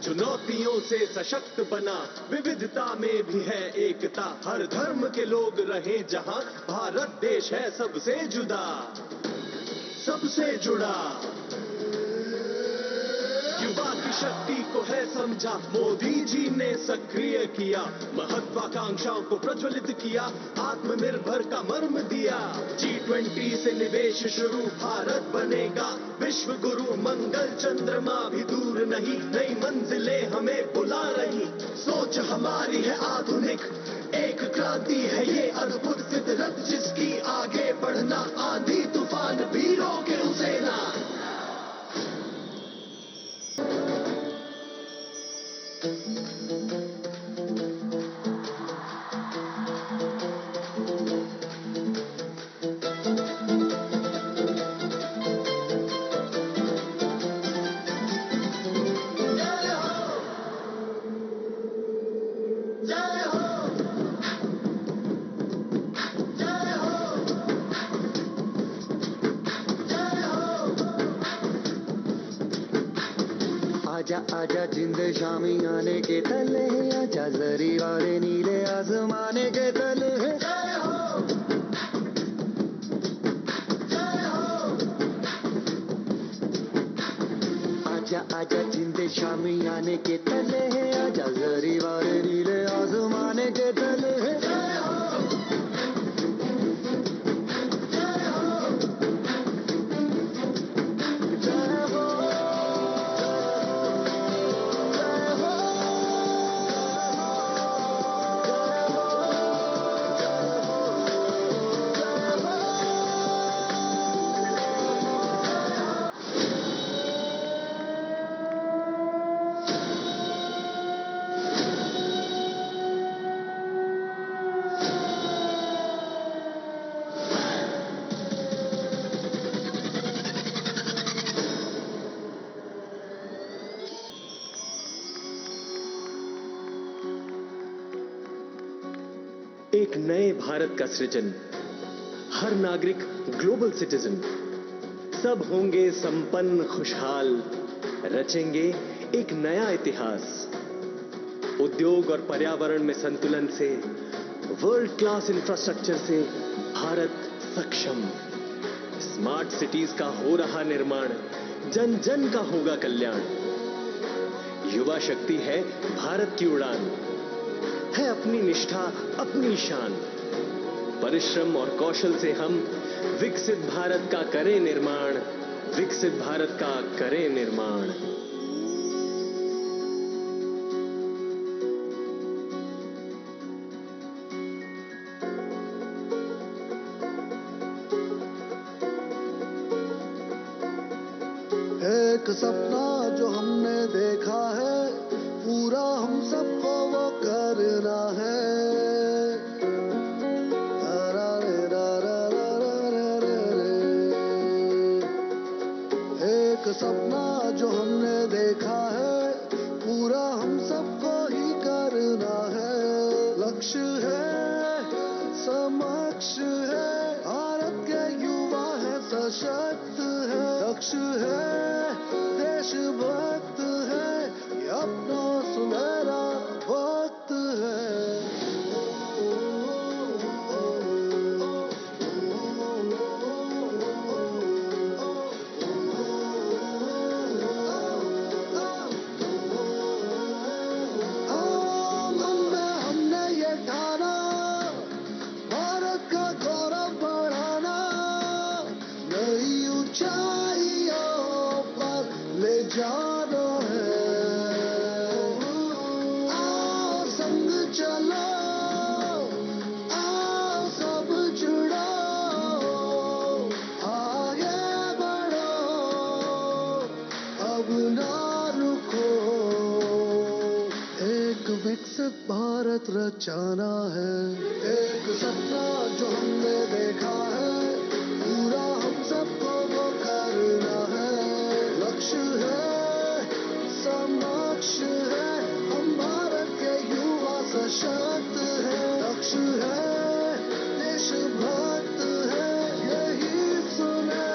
Speaker 6: चुनौतियों से सशक्त बना, विविधता में भी है एकता। हर धर्म के लोग रहे जहां, भारत देश है सबसे जुदा, सबसे जुड़ा। युवा की शक्ति को है समझा, मोदी जी ने सक्रिय किया, महत्वाकांक्षाओं को प्रज्वलित किया, आत्मनिर्भर का मर्म दिया। G20 से निवेश शुरू, भारत बनेगा विश्व गुरु। मंगल चंद्रमा भी दूर नहीं, नई मंजिलें हमें बुला रही। सोच हमारी है आधुनिक, एक क्रांति है ये अद्भुत फितरत, जिसकी आगे बढ़ना आंधी तूफान भी रोके उसे ना।
Speaker 7: आजा आजा जिंद शामी आने के तले, आजा जरी वाले नीले आसमाने के तले। आजा आजा जिंद शामी आने के तले, आजा जरी वाले नीले आसमाने के तले।
Speaker 6: एक नए भारत का सृजन, हर नागरिक ग्लोबल सिटीजन, सब होंगे संपन्न खुशहाल, रचेंगे एक नया इतिहास। उद्योग और पर्यावरण में संतुलन से, वर्ल्ड क्लास इंफ्रास्ट्रक्चर से भारत सक्षम। स्मार्ट सिटीज का हो रहा निर्माण, जन जन का होगा कल्याण। युवा शक्ति है भारत की उड़ान, है अपनी निष्ठा अपनी शान। परिश्रम और कौशल से हम विकसित भारत का करें निर्माण, विकसित भारत का करें निर्माण।
Speaker 7: एक सपना जो हमने देखा है, पूरा हम सबको वो करना है। एक सपना जो हमने देखा है, पूरा हम सबको ही करना है। लक्ष्य है समक्ष है, भारत के युवा है सशक्त है। लक्ष्य है देशभक्त है, ये अपना सुनहरा वक्त है। हमने ये ठाना, भारत का गौरव बढ़ाना, नई ऊंचाइयों पर ले जाना है। आओ संग चलो, आओ सब जुड़ो, आगे बढ़ो, अब ना रुको। एक विकसित भारत रचाना है, एक सपना जो हमने देखा है, पूरा हम सबको वो करना है। लक्ष्य है समक्ष है, हम भारत के युवा सशक्त है। लक्ष्य है देशभक्त है, यही सुने।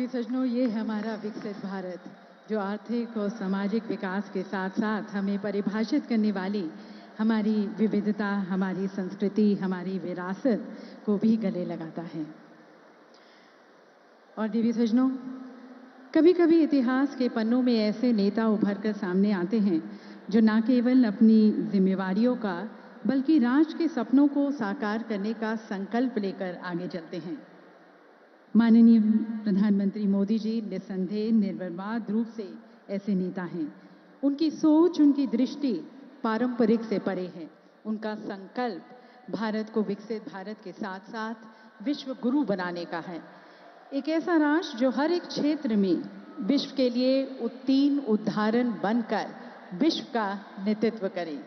Speaker 3: देवी सज्जनों, ये हमारा विकसित भारत जो आर्थिक और सामाजिक विकास के साथ साथ हमें परिभाषित करने वाली हमारी विविधता, हमारी संस्कृति, हमारी विरासत को भी गले लगाता है। और देवी सज्जनों, कभी कभी इतिहास के पन्नों में ऐसे नेता उभर कर सामने आते हैं जो न केवल अपनी जिम्मेवारियों का बल्कि राष्ट्र के सपनों को साकार करने का संकल्प लेकर आगे चलते हैं। माननीय प्रधानमंत्री मोदी जी निस्संदेह निर्विवाद रूप से ऐसे नेता हैं। उनकी सोच, उनकी दृष्टि पारंपरिक से परे है। उनका संकल्प भारत को विकसित भारत के साथ साथ विश्व गुरु बनाने का है। एक ऐसा राष्ट्र जो हर एक क्षेत्र में विश्व के लिए उत्तीर्ण उदाहरण बनकर विश्व का नेतृत्व करे।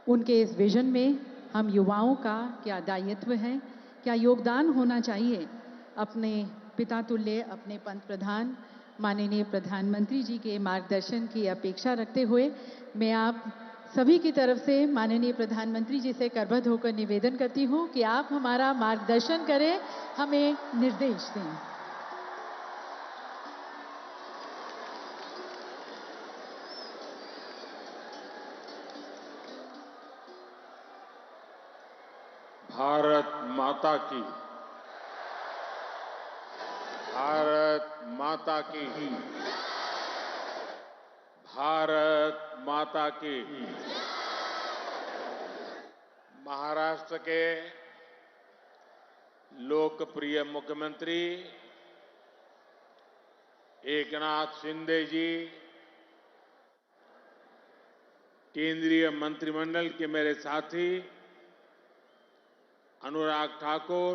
Speaker 3: उनके इस विजन में हम युवाओं का क्या दायित्व है, क्या योगदान होना चाहिए, अपने पिता तुल्य, अपने पंत प्रधान माननीय प्रधानमंत्री जी के मार्गदर्शन की अपेक्षा रखते हुए मैं आप सभी की तरफ से माननीय प्रधानमंत्री जी से करबद्ध होकर निवेदन करती हूं कि आप हमारा मार्गदर्शन करें, हमें निर्देश दें।
Speaker 8: भारत माता की, भारत माता की, भारत माता की। महाराष्ट्र के लोकप्रिय मुख्यमंत्री एकनाथ शिंदे जी, केंद्रीय मंत्रिमंडल के मेरे साथी अनुराग ठाकुर,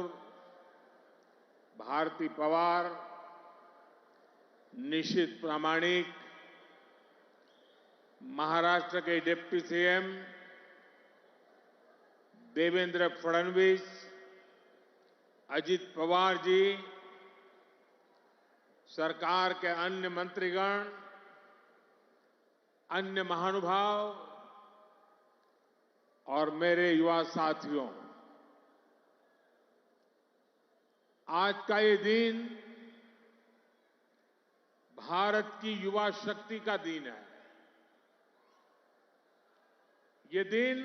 Speaker 8: भारती पवार, निशित प्रामाणिक, महाराष्ट्र के डिप्टी सीएम देवेंद्र फडणवीस, अजित पवार जी, सरकार के अन्य मंत्रीगण, अन्य महानुभाव और मेरे युवा साथियों, आज का ये दिन भारत की युवा शक्ति का दिन है। ये दिन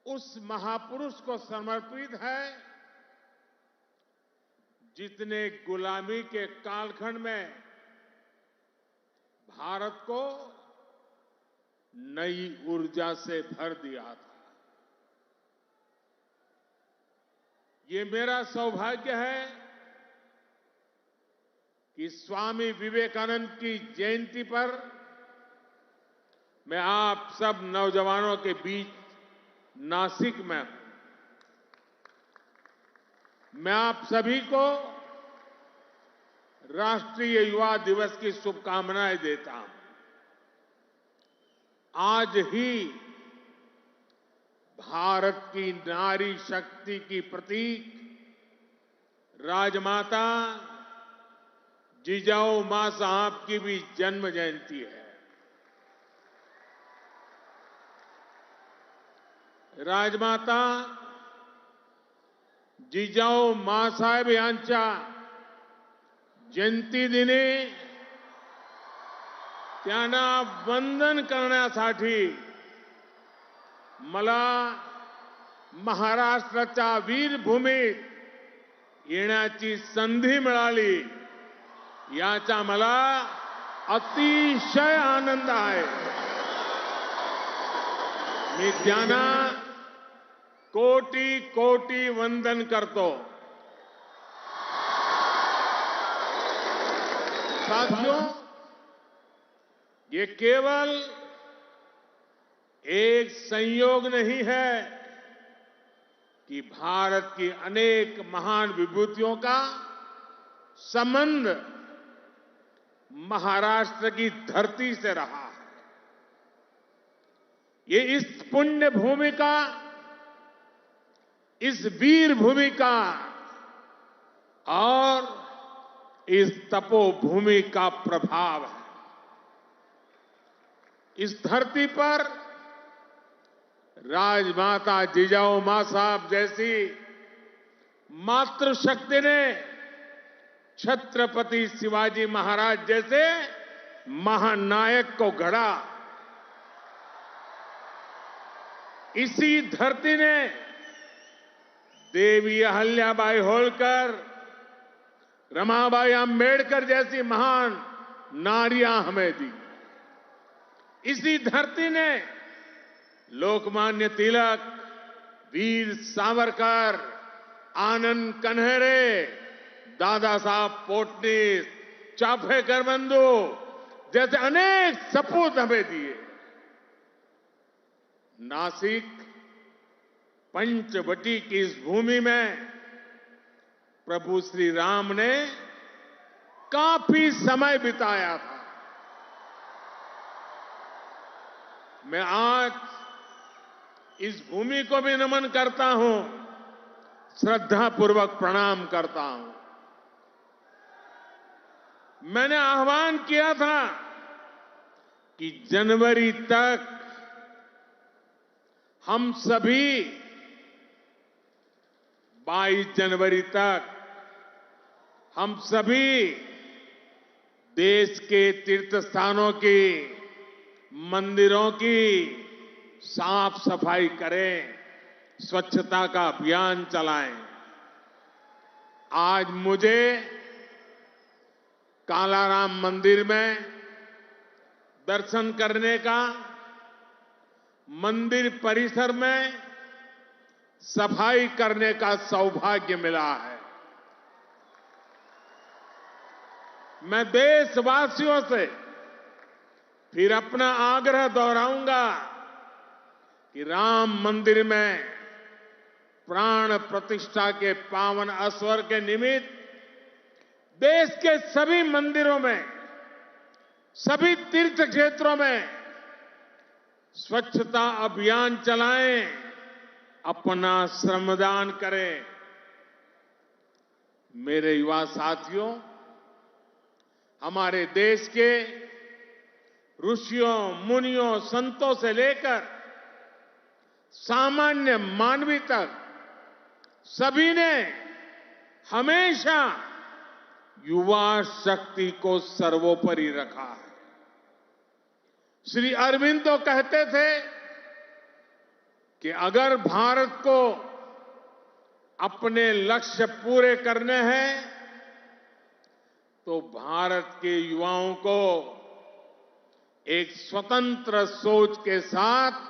Speaker 8: उस महापुरुष को समर्पित है जिसने गुलामी के कालखंड में भारत को नई ऊर्जा से भर दिया था। ये मेरा सौभाग्य है कि स्वामी विवेकानंद की जयंती पर मैं आप सब नौजवानों के बीच नासिक में हूं। मैं आप सभी को राष्ट्रीय युवा दिवस की शुभकामनाएं देता हूं। आज ही भारत की नारी शक्ति की प्रतीक राजमाता जिजाऊ मां साहब की भी जन्म जयंती है। राजमाता जिजाऊ मांसाहेब यांच्या जयंतीदिनी त्यांना वंदन करण्यासाठी मला महाराष्ट्राच्या वीरभूमीत येण्याची संधी मिळाली, याचा मला अतिशय आनंद आहे। मी त्यांना कोटी कोटी वंदन करतो। साथियों, ये केवल एक संयोग नहीं है कि भारत की अनेक महान विभूतियों का संबंध महाराष्ट्र की धरती से रहा है। ये इस पुण्य भूमि का, इस वीर भूमि का और इस तपोभूमि का प्रभाव है। इस धरती पर राजमाता जिजाऊ मां साहब जैसी मातृशक्ति ने छत्रपति शिवाजी महाराज जैसे महानायक को गढ़ा। इसी धरती ने देवी अहल्याबाई होलकर, रमाबाई अंबेडकर जैसी महान नारियां हमें दी। इसी धरती ने लोकमान्य तिलक, वीर सावरकर, आनंद कन्हेरे, दादा साहब पोटनीस, चाफेकर बंधु जैसे अनेक सपूत हमें दिए। नासिक पंचवटी की इस भूमि में प्रभु श्री राम ने काफी समय बिताया था। मैं आज इस भूमि को भी नमन करता हूं, श्रद्धापूर्वक प्रणाम करता हूं। मैंने आह्वान किया था कि जनवरी तक हम सभी 22 जनवरी तक हम सभी देश के तीर्थ स्थानों की, मंदिरों की साफ सफाई करें, स्वच्छता का अभियान चलाएं। आज मुझे कालाराम मंदिर में दर्शन करने का, मंदिर परिसर में सफाई करने का सौभाग्य मिला है। मैं देशवासियों से फिर अपना आग्रह दोहराऊंगा कि राम मंदिर में प्राण प्रतिष्ठा के पावन अवसर के निमित्त देश के सभी मंदिरों में, सभी तीर्थ क्षेत्रों में स्वच्छता अभियान चलाएं, अपना श्रमदान करें। मेरे युवा साथियों, हमारे देश के ऋषियों, मुनियों, संतों से लेकर सामान्य मानवी तक सभी ने हमेशा युवा शक्ति को सर्वोपरि रखा है। श्री अरविंदो कहते थे कि अगर भारत को अपने लक्ष्य पूरे करने हैं तो भारत के युवाओं को एक स्वतंत्र सोच के साथ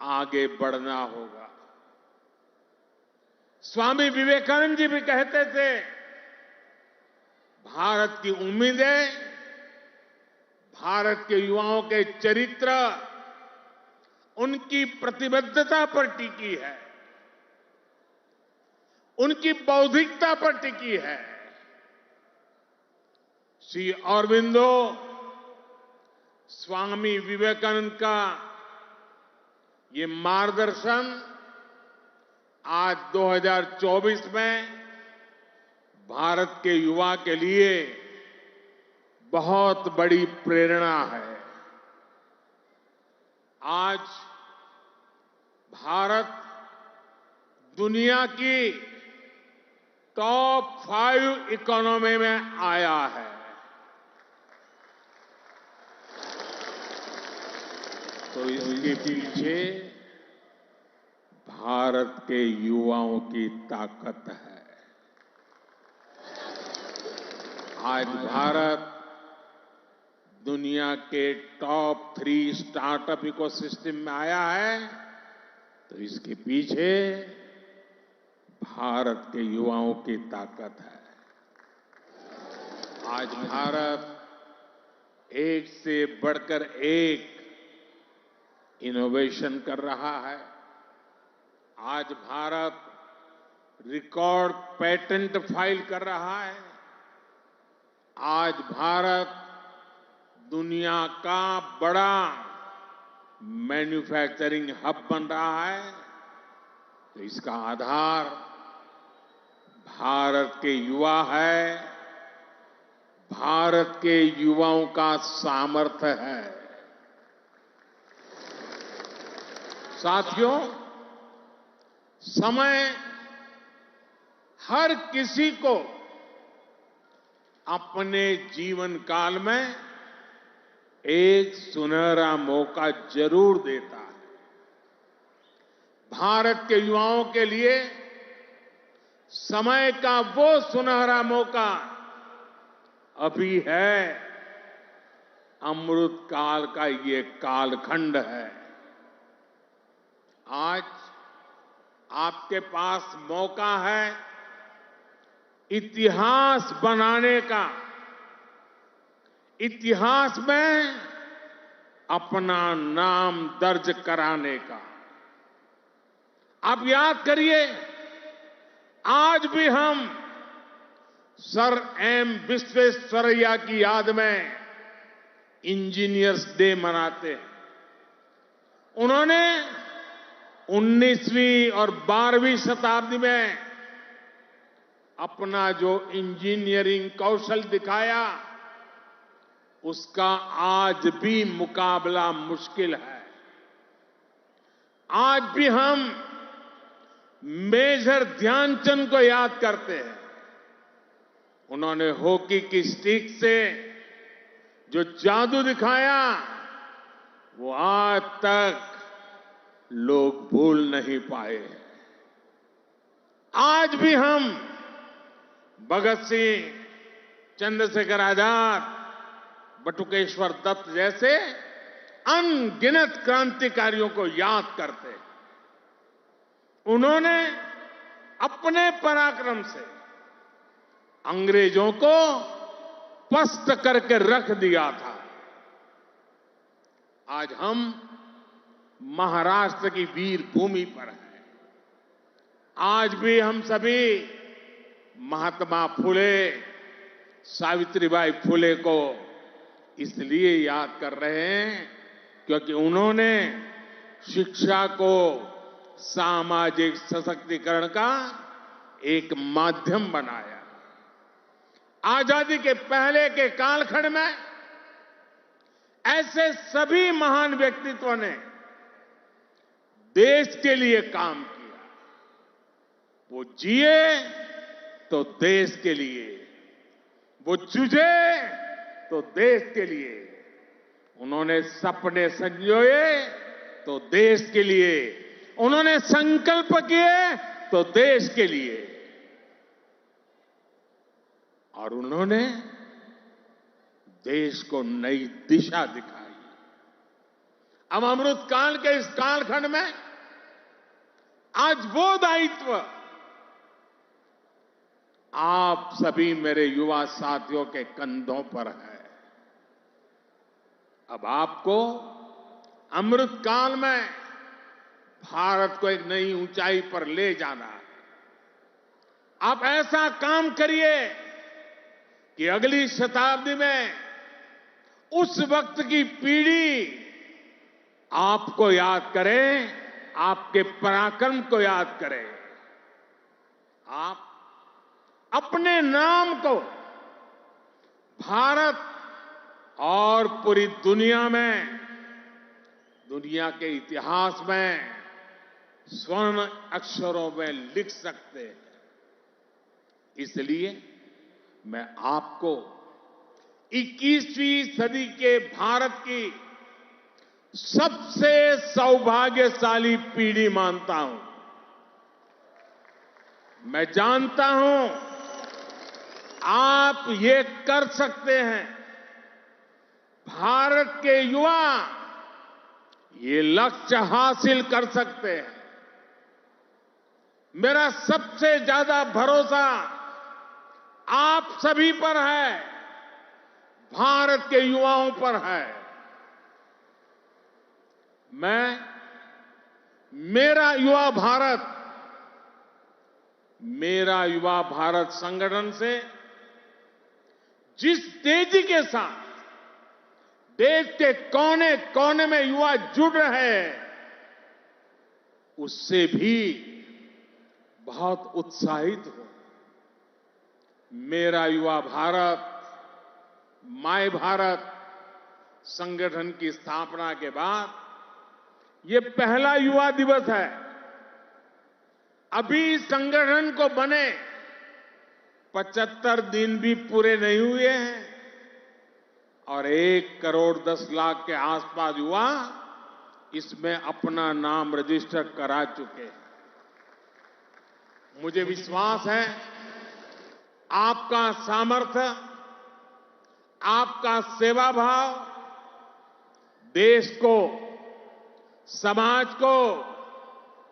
Speaker 8: आगे बढ़ना होगा। स्वामी विवेकानंद जी भी कहते थे, भारत की उम्मीदें भारत के युवाओं के चरित्र, उनकी प्रतिबद्धता पर टिकी है, उनकी बौद्धिकता पर टिकी है। श्री अरविंदो स्वामी विवेकानंद का ये मार्गदर्शन आज 2024 में भारत के युवा के लिए बहुत बड़ी प्रेरणा है। आज भारत दुनिया की टॉप 5 इकोनॉमी में आया है। तो इसके पीछे भारत के युवाओं की ताकत है। आज भारत दुनिया के टॉप 3 स्टार्टअप इकोसिस्टम में आया है, तो इसके पीछे भारत के युवाओं की ताकत है। आज भारत एक से बढ़कर एक इनोवेशन कर रहा है। आज भारत रिकॉर्ड पेटेंट फाइल कर रहा है। आज भारत दुनिया का बड़ा मैन्युफैक्चरिंग हब बन रहा है। तो इसका आधार भारत के युवा है, भारत के युवाओं का सामर्थ्य है। साथियों, समय हर किसी को अपने जीवन काल में एक सुनहरा मौका जरूर देता है। भारत के युवाओं के लिए समय का वो सुनहरा मौका अभी है। अमृत काल का ये कालखंड है। आज आपके पास मौका है इतिहास बनाने का, इतिहास में अपना नाम दर्ज कराने का। आप याद करिए, आज भी हम सर एम विश्वेश्वरैया की याद में इंजीनियर्स डे मनाते हैं। उन्होंने 19वीं और 12वीं शताब्दी में अपना जो इंजीनियरिंग कौशल दिखाया, उसका आज भी मुकाबला मुश्किल है। आज भी हम मेजर ध्यानचंद को याद करते हैं। उन्होंने हॉकी की स्टिक से जो जादू दिखाया, वो आज तक लोग भूल नहीं पाए हैं। आज भी हम भगत सिंह, चंद्रशेखर आजाद, बटुकेश्वर दत्त जैसे अनगिनत क्रांतिकारियों को याद करते हैं। उन्होंने अपने पराक्रम से अंग्रेजों को पस्त करके रख दिया था। आज हम महाराष्ट्र की वीर भूमि पर हैं। आज भी हम सभी महात्मा फुले, सावित्रीबाई फुले को इसलिए याद कर रहे हैं क्योंकि उन्होंने शिक्षा को सामाजिक सशक्तिकरण का एक माध्यम बनाया। आजादी के पहले के कालखंड में ऐसे सभी महान व्यक्तित्वों ने देश के लिए काम किया। वो जिए तो देश के लिए, वो जूझे तो देश के लिए, उन्होंने सपने संजोए तो देश के लिए, उन्होंने संकल्प किए तो देश के लिए, और उन्होंने देश को नई दिशा दिखाई। अब अमृत काल के इस कालखंड में आज वो दायित्व आप सभी मेरे युवा साथियों के कंधों पर है। अब आपको अमृत काल में भारत को एक नई ऊंचाई पर ले जाना है। आप ऐसा काम करिए कि अगली शताब्दी में उस वक्त की पीढ़ी आपको याद करे, आपके पराक्रम को याद करे। आप अपने नाम को भारत और पूरी दुनिया में, दुनिया के इतिहास में स्वर्ण अक्षरों में लिख सकते हैं। इसलिए मैं आपको 21वीं सदी के भारत की सबसे सौभाग्यशाली पीढ़ी मानता हूं। मैं जानता हूं आप ये कर सकते हैं। भारत के युवा ये लक्ष्य हासिल कर सकते हैं। मेरा सबसे ज्यादा भरोसा आप सभी पर है, भारत के युवाओं पर है। मैं मेरा युवा भारत संगठन से जिस तेजी के साथ देश के कोने कोने में युवा जुड़ रहे हैं, उससे भी बहुत उत्साहित हूं। मेरा युवा भारत, माय भारत संगठन की स्थापना के बाद ये पहला युवा दिवस है। अभी संगठन को बने 75 दिन भी पूरे नहीं हुए हैं और 1 करोड़ 10 लाख के आसपास युवा इसमें अपना नाम रजिस्टर करा चुके हैं। मुझे विश्वास है आपका सामर्थ्य, आपका सेवा भाव देश को, समाज को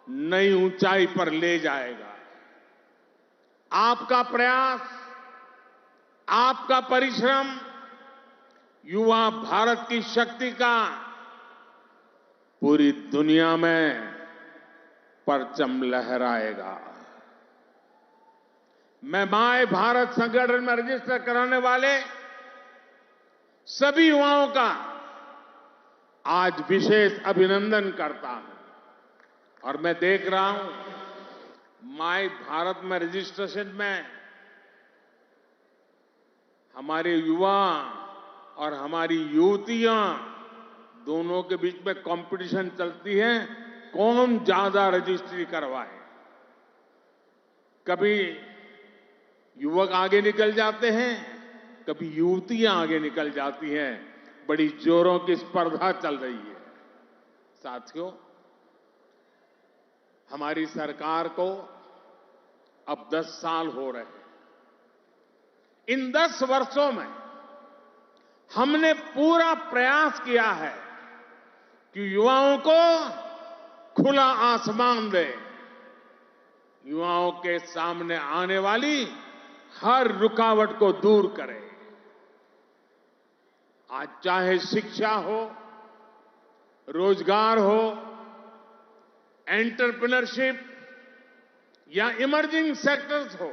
Speaker 8: नई ऊंचाई पर ले जाएगा। आपका प्रयास, आपका परिश्रम युवा भारत की शक्ति का पूरी दुनिया में परचम लहराएगा। मैं माय भारत संगठन में रजिस्टर कराने वाले सभी युवाओं का आज विशेष अभिनंदन करता हूं और मैं देख रहा हूं माय भारत में रजिस्ट्रेशन में हमारे युवा और हमारी युवतियां दोनों के बीच में कंपटीशन चलती है, कौन ज्यादा रजिस्ट्री करवाए। कभी युवक आगे निकल जाते हैं, कभी युवतियां आगे निकल जाती हैं। बड़ी जोरों की स्पर्धा चल रही है। साथियों, हमारी सरकार को अब 10 साल हो रहे हैं। इन 10 वर्षों में हमने पूरा प्रयास किया है कि युवाओं को खुला आसमान दे, युवाओं के सामने आने वाली हर रुकावट को दूर करें। आज चाहे शिक्षा हो, रोजगार हो, एंटरप्रेन्योरशिप या इमर्जिंग सेक्टर्स हो,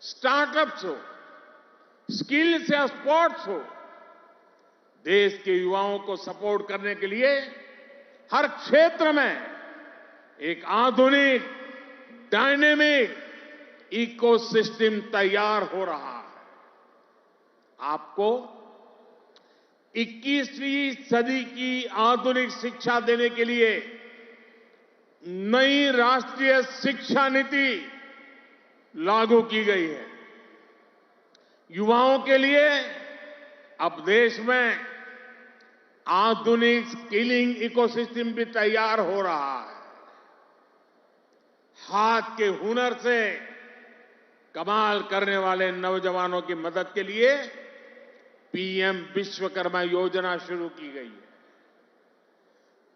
Speaker 8: स्टार्टअप्स हो, स्किल्स या स्पोर्ट्स हो, देश के युवाओं को सपोर्ट करने के लिए हर क्षेत्र में एक आधुनिक, डायनेमिक इकोसिस्टम तैयार हो रहा है। आपको 21वीं सदी की आधुनिक शिक्षा देने के लिए नई राष्ट्रीय शिक्षा नीति लागू की गई है। युवाओं के लिए अब देश में आधुनिक स्किलिंग इकोसिस्टम भी तैयार हो रहा है। हाथ के हुनर से कमाल करने वाले नौजवानों की मदद के लिए पीएम विश्वकर्मा योजना शुरू की गई है।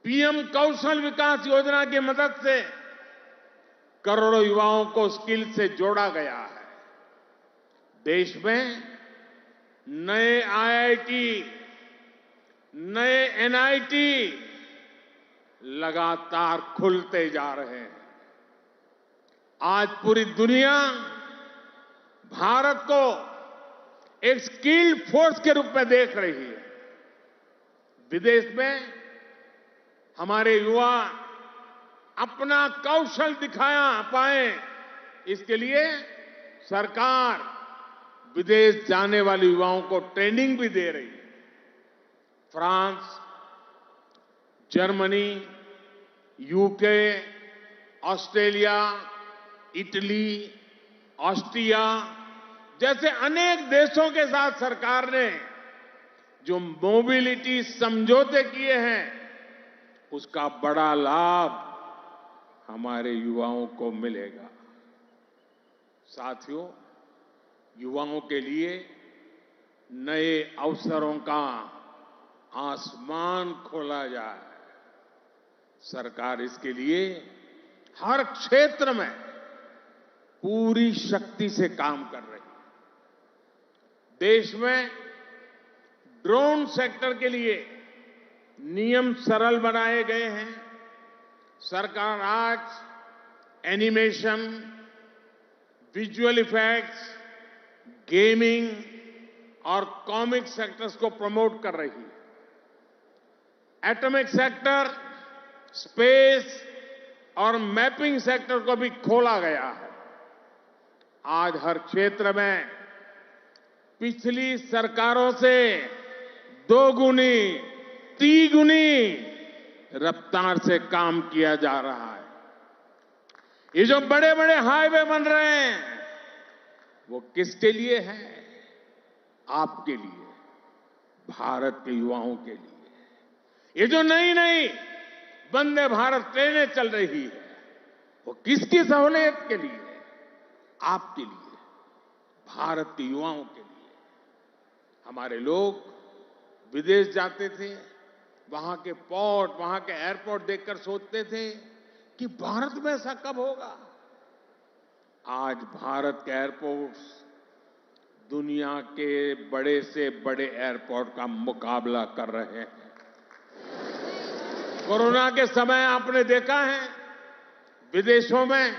Speaker 8: पीएम कौशल विकास योजना की मदद से करोड़ों युवाओं को स्किल से जोड़ा गया है। देश में नए आईआईटी, नए एनआईटी लगातार खुलते जा रहे हैं। आज पूरी दुनिया भारत को एक स्किल्ड फोर्स के रूप में देख रही है। विदेश में हमारे युवा अपना कौशल दिखाया पाए, इसके लिए सरकार विदेश जाने वाले युवाओं को ट्रेनिंग भी दे रही है। France, Germany, UK, Australia, Italy, Austria जैसे अनेक देशों के साथ सरकार ने जो मोबिलिटी समझौते किए हैं, उसका बड़ा लाभ हमारे युवाओं को मिलेगा। साथियों, युवाओं के लिए नए अवसरों का आसमान खोला जाए। सरकार इसके लिए हर क्षेत्र में पूरी शक्ति से काम कर रही है। देश में ड्रोन सेक्टर के लिए नियम सरल बनाए गए हैं। सरकार आज एनिमेशन, विजुअल इफेक्ट्स, गेमिंग और कॉमिक सेक्टर्स को प्रमोट कर रही है। एटॉमिक सेक्टर, स्पेस और मैपिंग सेक्टर को भी खोला गया है। आज हर क्षेत्र में पिछली सरकारों से 2 गुनी, 3 गुनी रफ्तार से काम किया जा रहा है। ये जो बड़े बड़े हाईवे बन रहे हैं, वो किसके लिए है? आपके लिए, भारत के युवाओं के लिए। ये जो नई नई वंदे भारत ट्रेनें चल रही है, वो किसकी सहूलियत के लिए? आपके लिए, भारत के युवाओं के लिए। हमारे लोग विदेश जाते थे, वहां के पोर्ट, वहां के एयरपोर्ट देखकर सोचते थे कि भारत में ऐसा कब होगा। आज भारत के एयरपोर्ट्स दुनिया के बड़े से बड़े एयरपोर्ट का मुकाबला कर रहे हैं। कोरोना के समय आपने देखा है, विदेशों में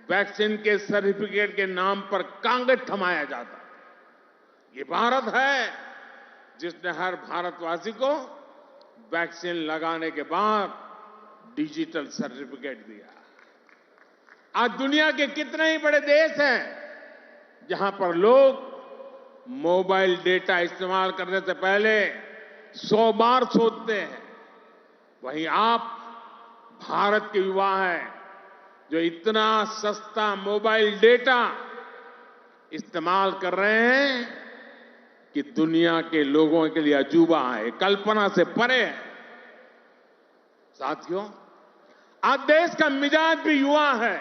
Speaker 8: वैक्सीन के सर्टिफिकेट के नाम पर कागज थमाया जाता। ये भारत है जिसने हर भारतवासी को वैक्सीन लगाने के बाद डिजिटल सर्टिफिकेट दिया। आज दुनिया के कितने ही बड़े देश हैं जहां पर लोग मोबाइल डेटा इस्तेमाल करने से पहले 100 बार सोचते हैं, वहीं आप भारत के युवा हैं जो इतना सस्ता मोबाइल डेटा इस्तेमाल कर रहे हैं कि दुनिया के लोगों के लिए अजूबा है, कल्पना से परे है। साथियों, आज देश का मिजाज भी युवा है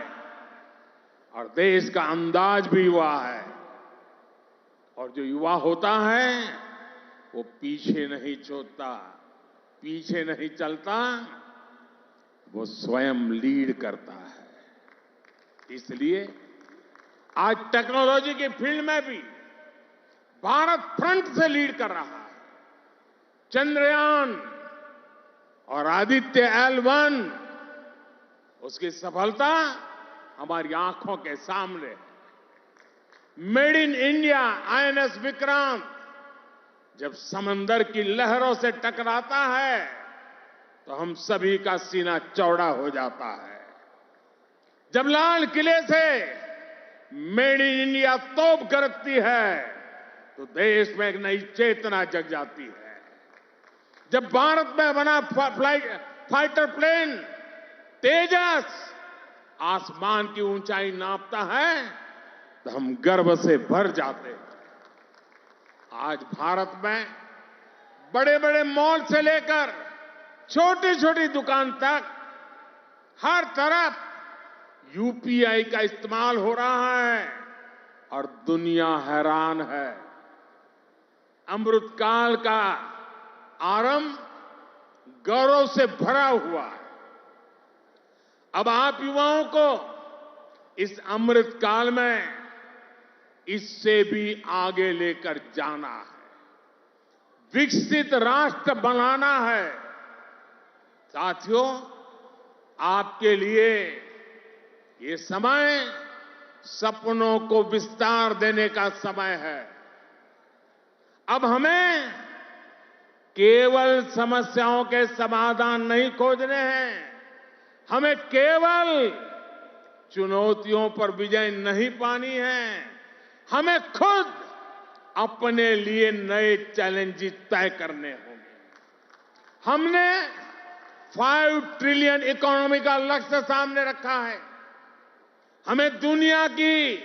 Speaker 8: और देश का अंदाज भी युवा है। और जो युवा होता है वो पीछे नहीं छोड़ता, पीछे नहीं चलता, वो स्वयं लीड करता है। इसलिए आज टेक्नोलॉजी की फील्ड में भी भारत फ्रंट से लीड कर रहा है। चंद्रयान और आदित्य L1, उसकी सफलता हमारी आंखों के सामने है। Made in India INS Vikrant जब समंदर की लहरों से टकराता है तो हम सभी का सीना चौड़ा हो जाता है। जब लाल किले से मेड इन इंडिया तोप गरजती है तो देश में एक नई चेतना जग जाती है। जब भारत में बना फाइटर प्लेन तेजस आसमान की ऊंचाई नापता है तो हम गर्व से भर जाते हैं। आज भारत में बड़े बड़े मॉल से लेकर छोटी छोटी दुकान तक हर तरफ UPI का इस्तेमाल हो रहा है और दुनिया हैरान है। अमृतकाल का आरंभ गौरव से भरा हुआ है। अब आप युवाओं को इस अमृतकाल में इससे भी आगे लेकर जाना है, विकसित राष्ट्र बनाना है। साथियों, आपके लिए ये समय सपनों को विस्तार देने का समय है। अब हमें केवल समस्याओं के समाधान नहीं खोजने हैं, हमें केवल चुनौतियों पर विजय नहीं पानी है, हमें खुद अपने लिए नए चैलेंजेस तय करने होंगे। हमने 5 ट्रिलियन इकोनॉमी का लक्ष्य सामने रखा है। हमें दुनिया की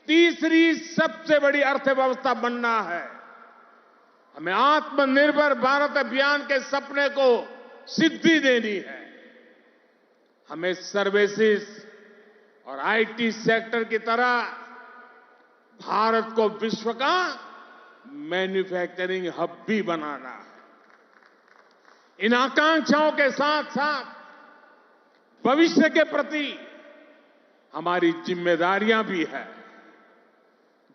Speaker 8: तीसरी सबसे बड़ी अर्थव्यवस्था बनना है। हमें आत्मनिर्भर भारत अभियान के सपने को सिद्धि देनी है। हमें सर्विसेज और IT सेक्टर की तरह भारत को विश्व का मैन्युफैक्चरिंग हब भी बनाना है। इन आकांक्षाओं के साथ साथ भविष्य के प्रति हमारी जिम्मेदारियां भी है।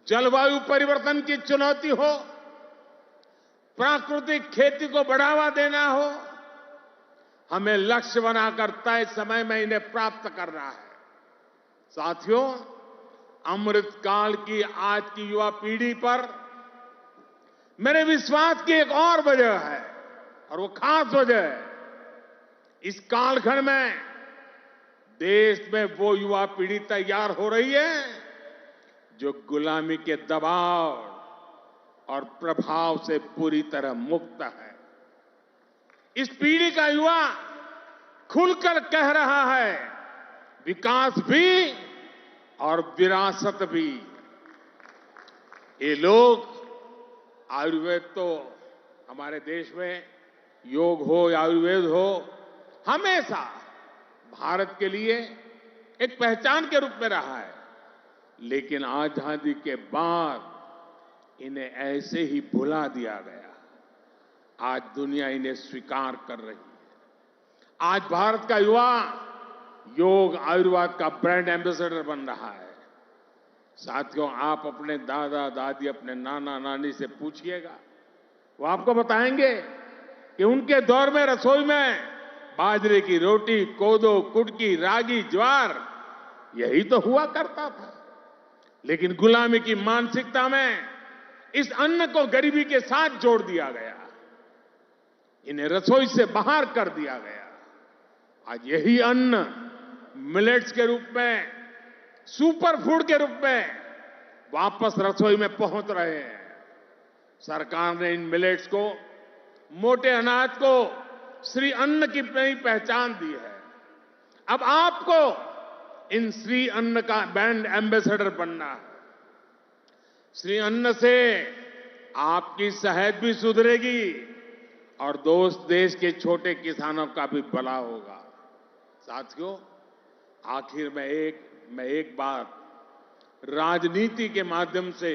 Speaker 8: जलवायु परिवर्तन की चुनौती हो, प्राकृतिक खेती को बढ़ावा देना हो, हमें लक्ष्य बनाकर तय समय में इन्हें प्राप्त करना है। साथियों, अमृतकाल की आज की युवा पीढ़ी पर मेरे विश्वास की एक और वजह है और वो खास वजह है। इस कालखंड में देश में वो युवा पीढ़ी तैयार हो रही है जो गुलामी के दबाव और प्रभाव से पूरी तरह मुक्त है। इस पीढ़ी का युवा खुलकर कह रहा है, विकास भी और विरासत भी ये लोग आयुर्वेद तो हमारे देश में योग हो या आयुर्वेद हो हमेशा भारत के लिए एक पहचान के रूप में रहा है, लेकिन आजादी के बाद इन्हें ऐसे ही भुला दिया गया। आज दुनिया इन्हें स्वीकार कर रही है। आज भारत का युवा योग आयुर्वेद का ब्रांड एम्बेसडर बन रहा है। साथियों, आप अपने दादा दादी, अपने नाना नानी से पूछिएगा, वो आपको बताएंगे कि उनके दौर में रसोई में बाजरे की रोटी, कोदो, कुटकी, रागी, ज्वार यही तो हुआ करता था। लेकिन गुलामी की मानसिकता में इस अन्न को गरीबी के साथ जोड़ दिया गया, इन्हें रसोई से बाहर कर दिया गया। आज यही अन्न मिलेट्स के रूप में, सुपर फूड के रूप में वापस रसोई में पहुंच रहे हैं। सरकार ने इन मिलेट्स को, मोटे अनाज को श्री अन्न की नई पहचान दी है। अब आपको इन श्री अन्न का ब्रांड एम्बेसडर बनना है। श्री अन्न से आपकी सेहत भी सुधरेगी और देश के छोटे किसानों का भी भला होगा। साथियों, आखिर में एक बात राजनीति के माध्यम से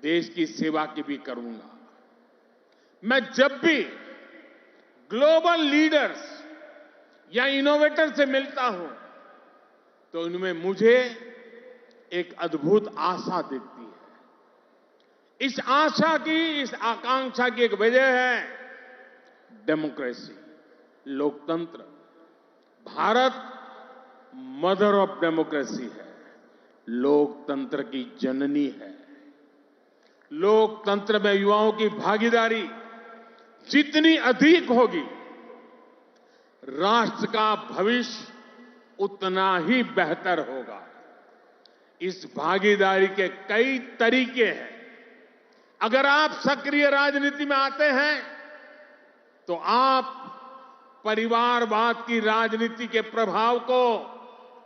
Speaker 8: देश की सेवा की भी करूंगा। मैं जब भी ग्लोबल लीडर्स या इनोवेटर से मिलता हूं तो इनमें मुझे एक अद्भुत आशा दिखती है। इस आशा की, इस आकांक्षा की एक वजह है डेमोक्रेसी, लोकतंत्र। भारत मदर ऑफ डेमोक्रेसी है, लोकतंत्र की जननी है। लोकतंत्र में युवाओं की भागीदारी जितनी अधिक होगी, राष्ट्र का भविष्य उतना ही बेहतर होगा। इस भागीदारी के कई तरीके हैं। अगर आप सक्रिय राजनीति में आते हैं तो आप परिवारवाद की राजनीति के प्रभाव को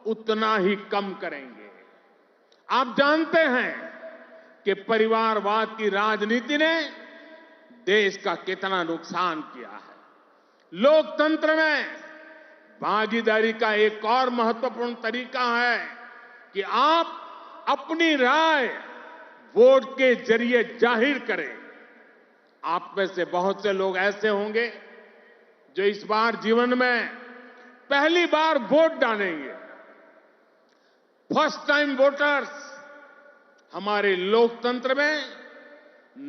Speaker 8: उतना ही कम करेंगे। आप जानते हैं कि परिवारवाद की राजनीति ने देश का कितना नुकसान किया है। लोकतंत्र में भागीदारी का एक और महत्वपूर्ण तरीका है कि आप अपनी राय वोट के जरिए जाहिर करें। आप में से बहुत से लोग ऐसे होंगे जो इस बार जीवन में पहली बार वोट डालेंगे। फर्स्ट टाइम वोटर्स हमारे लोकतंत्र में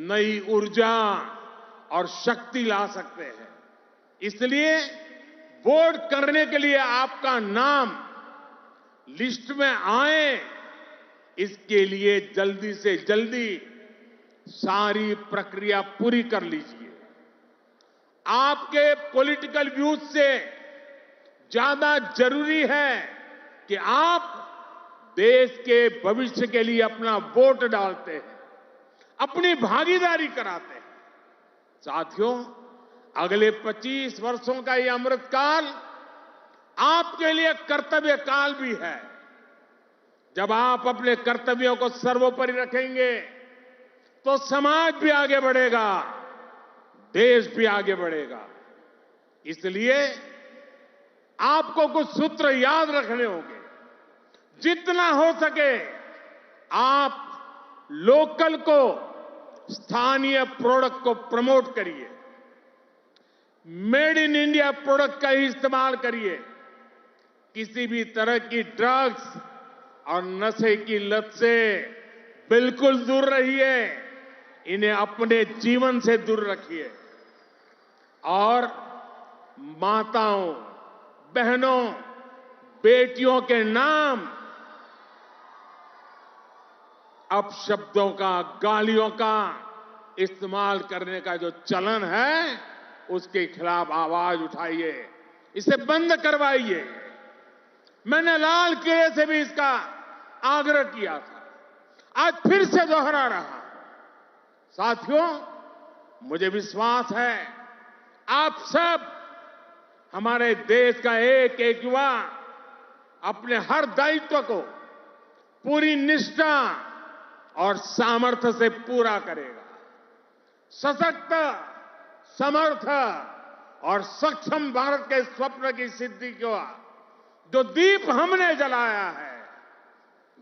Speaker 8: नई ऊर्जा और शक्ति ला सकते हैं। इसलिए वोट करने के लिए आपका नाम लिस्ट में आए, इसके लिए जल्दी से जल्दी सारी प्रक्रिया पूरी कर लीजिए। आपके पॉलिटिकल व्यूज से ज्यादा जरूरी है कि आप देश के भविष्य के लिए अपना वोट डालते हैं, अपनी भागीदारी कराते हैं। साथियों, अगले 25 वर्षों का ये अमृतकाल आपके लिए कर्तव्य काल भी है। जब आप अपने कर्तव्यों को सर्वोपरि रखेंगे तो समाज भी आगे बढ़ेगा, देश भी आगे बढ़ेगा। इसलिए आपको कुछ सूत्र याद रखने होंगे। जितना हो सके आप लोकल को, स्थानीय प्रोडक्ट को प्रमोट करिए। मेड इन इंडिया प्रोडक्ट का ही इस्तेमाल करिए। किसी भी तरह की ड्रग्स और नशे की लत से बिल्कुल दूर रहिए। इन्हें अपने जीवन से दूर रखिए। और माताओं, बहनों, बेटियों के नाम अपशब्दों का, गालियों का इस्तेमाल करने का जो चलन है, उसके खिलाफ आवाज उठाइए, इसे बंद करवाइए। मैंने लाल किले से भी इसका आग्रह किया था, आज फिर से दोहरा रहा। साथियों, मुझे विश्वास है आप सब, हमारे देश का एक एक युवा अपने हर दायित्व को पूरी निष्ठा और सामर्थ्य से पूरा करेगा। सशक्त, समर्थ और सक्षम भारत के स्वप्न की सिद्धि का जो दीप हमने जलाया है,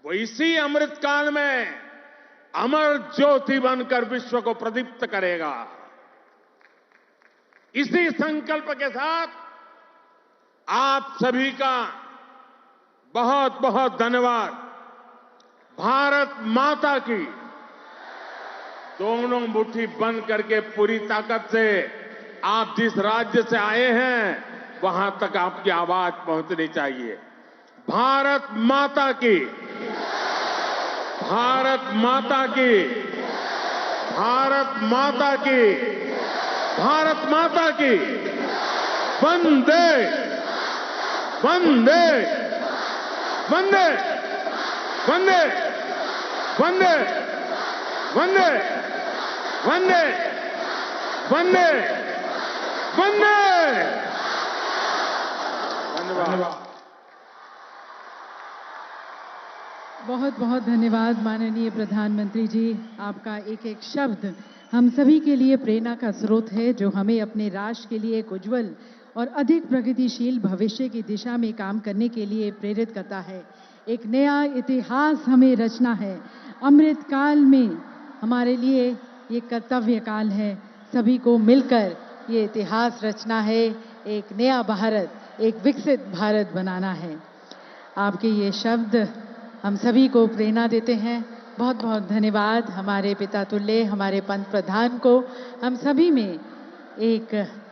Speaker 8: वो इसी अमृत काल में अमर ज्योति बनकर विश्व को प्रदीप्त करेगा। इसी संकल्प के साथ आप सभी का बहुत बहुत धन्यवाद। भारत माता की दोनों मुट्ठी बंद करके पूरी ताकत से आप जिस राज्य से आए हैं वहां तक आपकी आवाज पहुंचनी चाहिए। भारत माता की, भारत माता की, भारत माता की, भारत माता की। वंदे वंदे वंदे वंदे वंदे वंदे वंदे वंदे वंदे। धन्यवाद।
Speaker 3: बहुत बहुत धन्यवाद माननीय प्रधानमंत्री जी। आपका एक एक शब्द हम सभी के लिए प्रेरणा का स्रोत है, जो हमें अपने राष्ट्र के लिए एक उज्जवल और अधिक प्रगतिशील भविष्य की दिशा में काम करने के लिए प्रेरित करता है। एक नया इतिहास हमें रचना है। अमृत काल में हमारे लिए ये कर्तव्य काल है। सभी को मिलकर ये इतिहास रचना है। एक नया भारत, एक विकसित भारत बनाना है। आपके ये शब्द हम सभी को प्रेरणा देते हैं। बहुत बहुत धन्यवाद हमारे पिता तुल्य, हमारे पंत प्रधान को। हम सभी में एक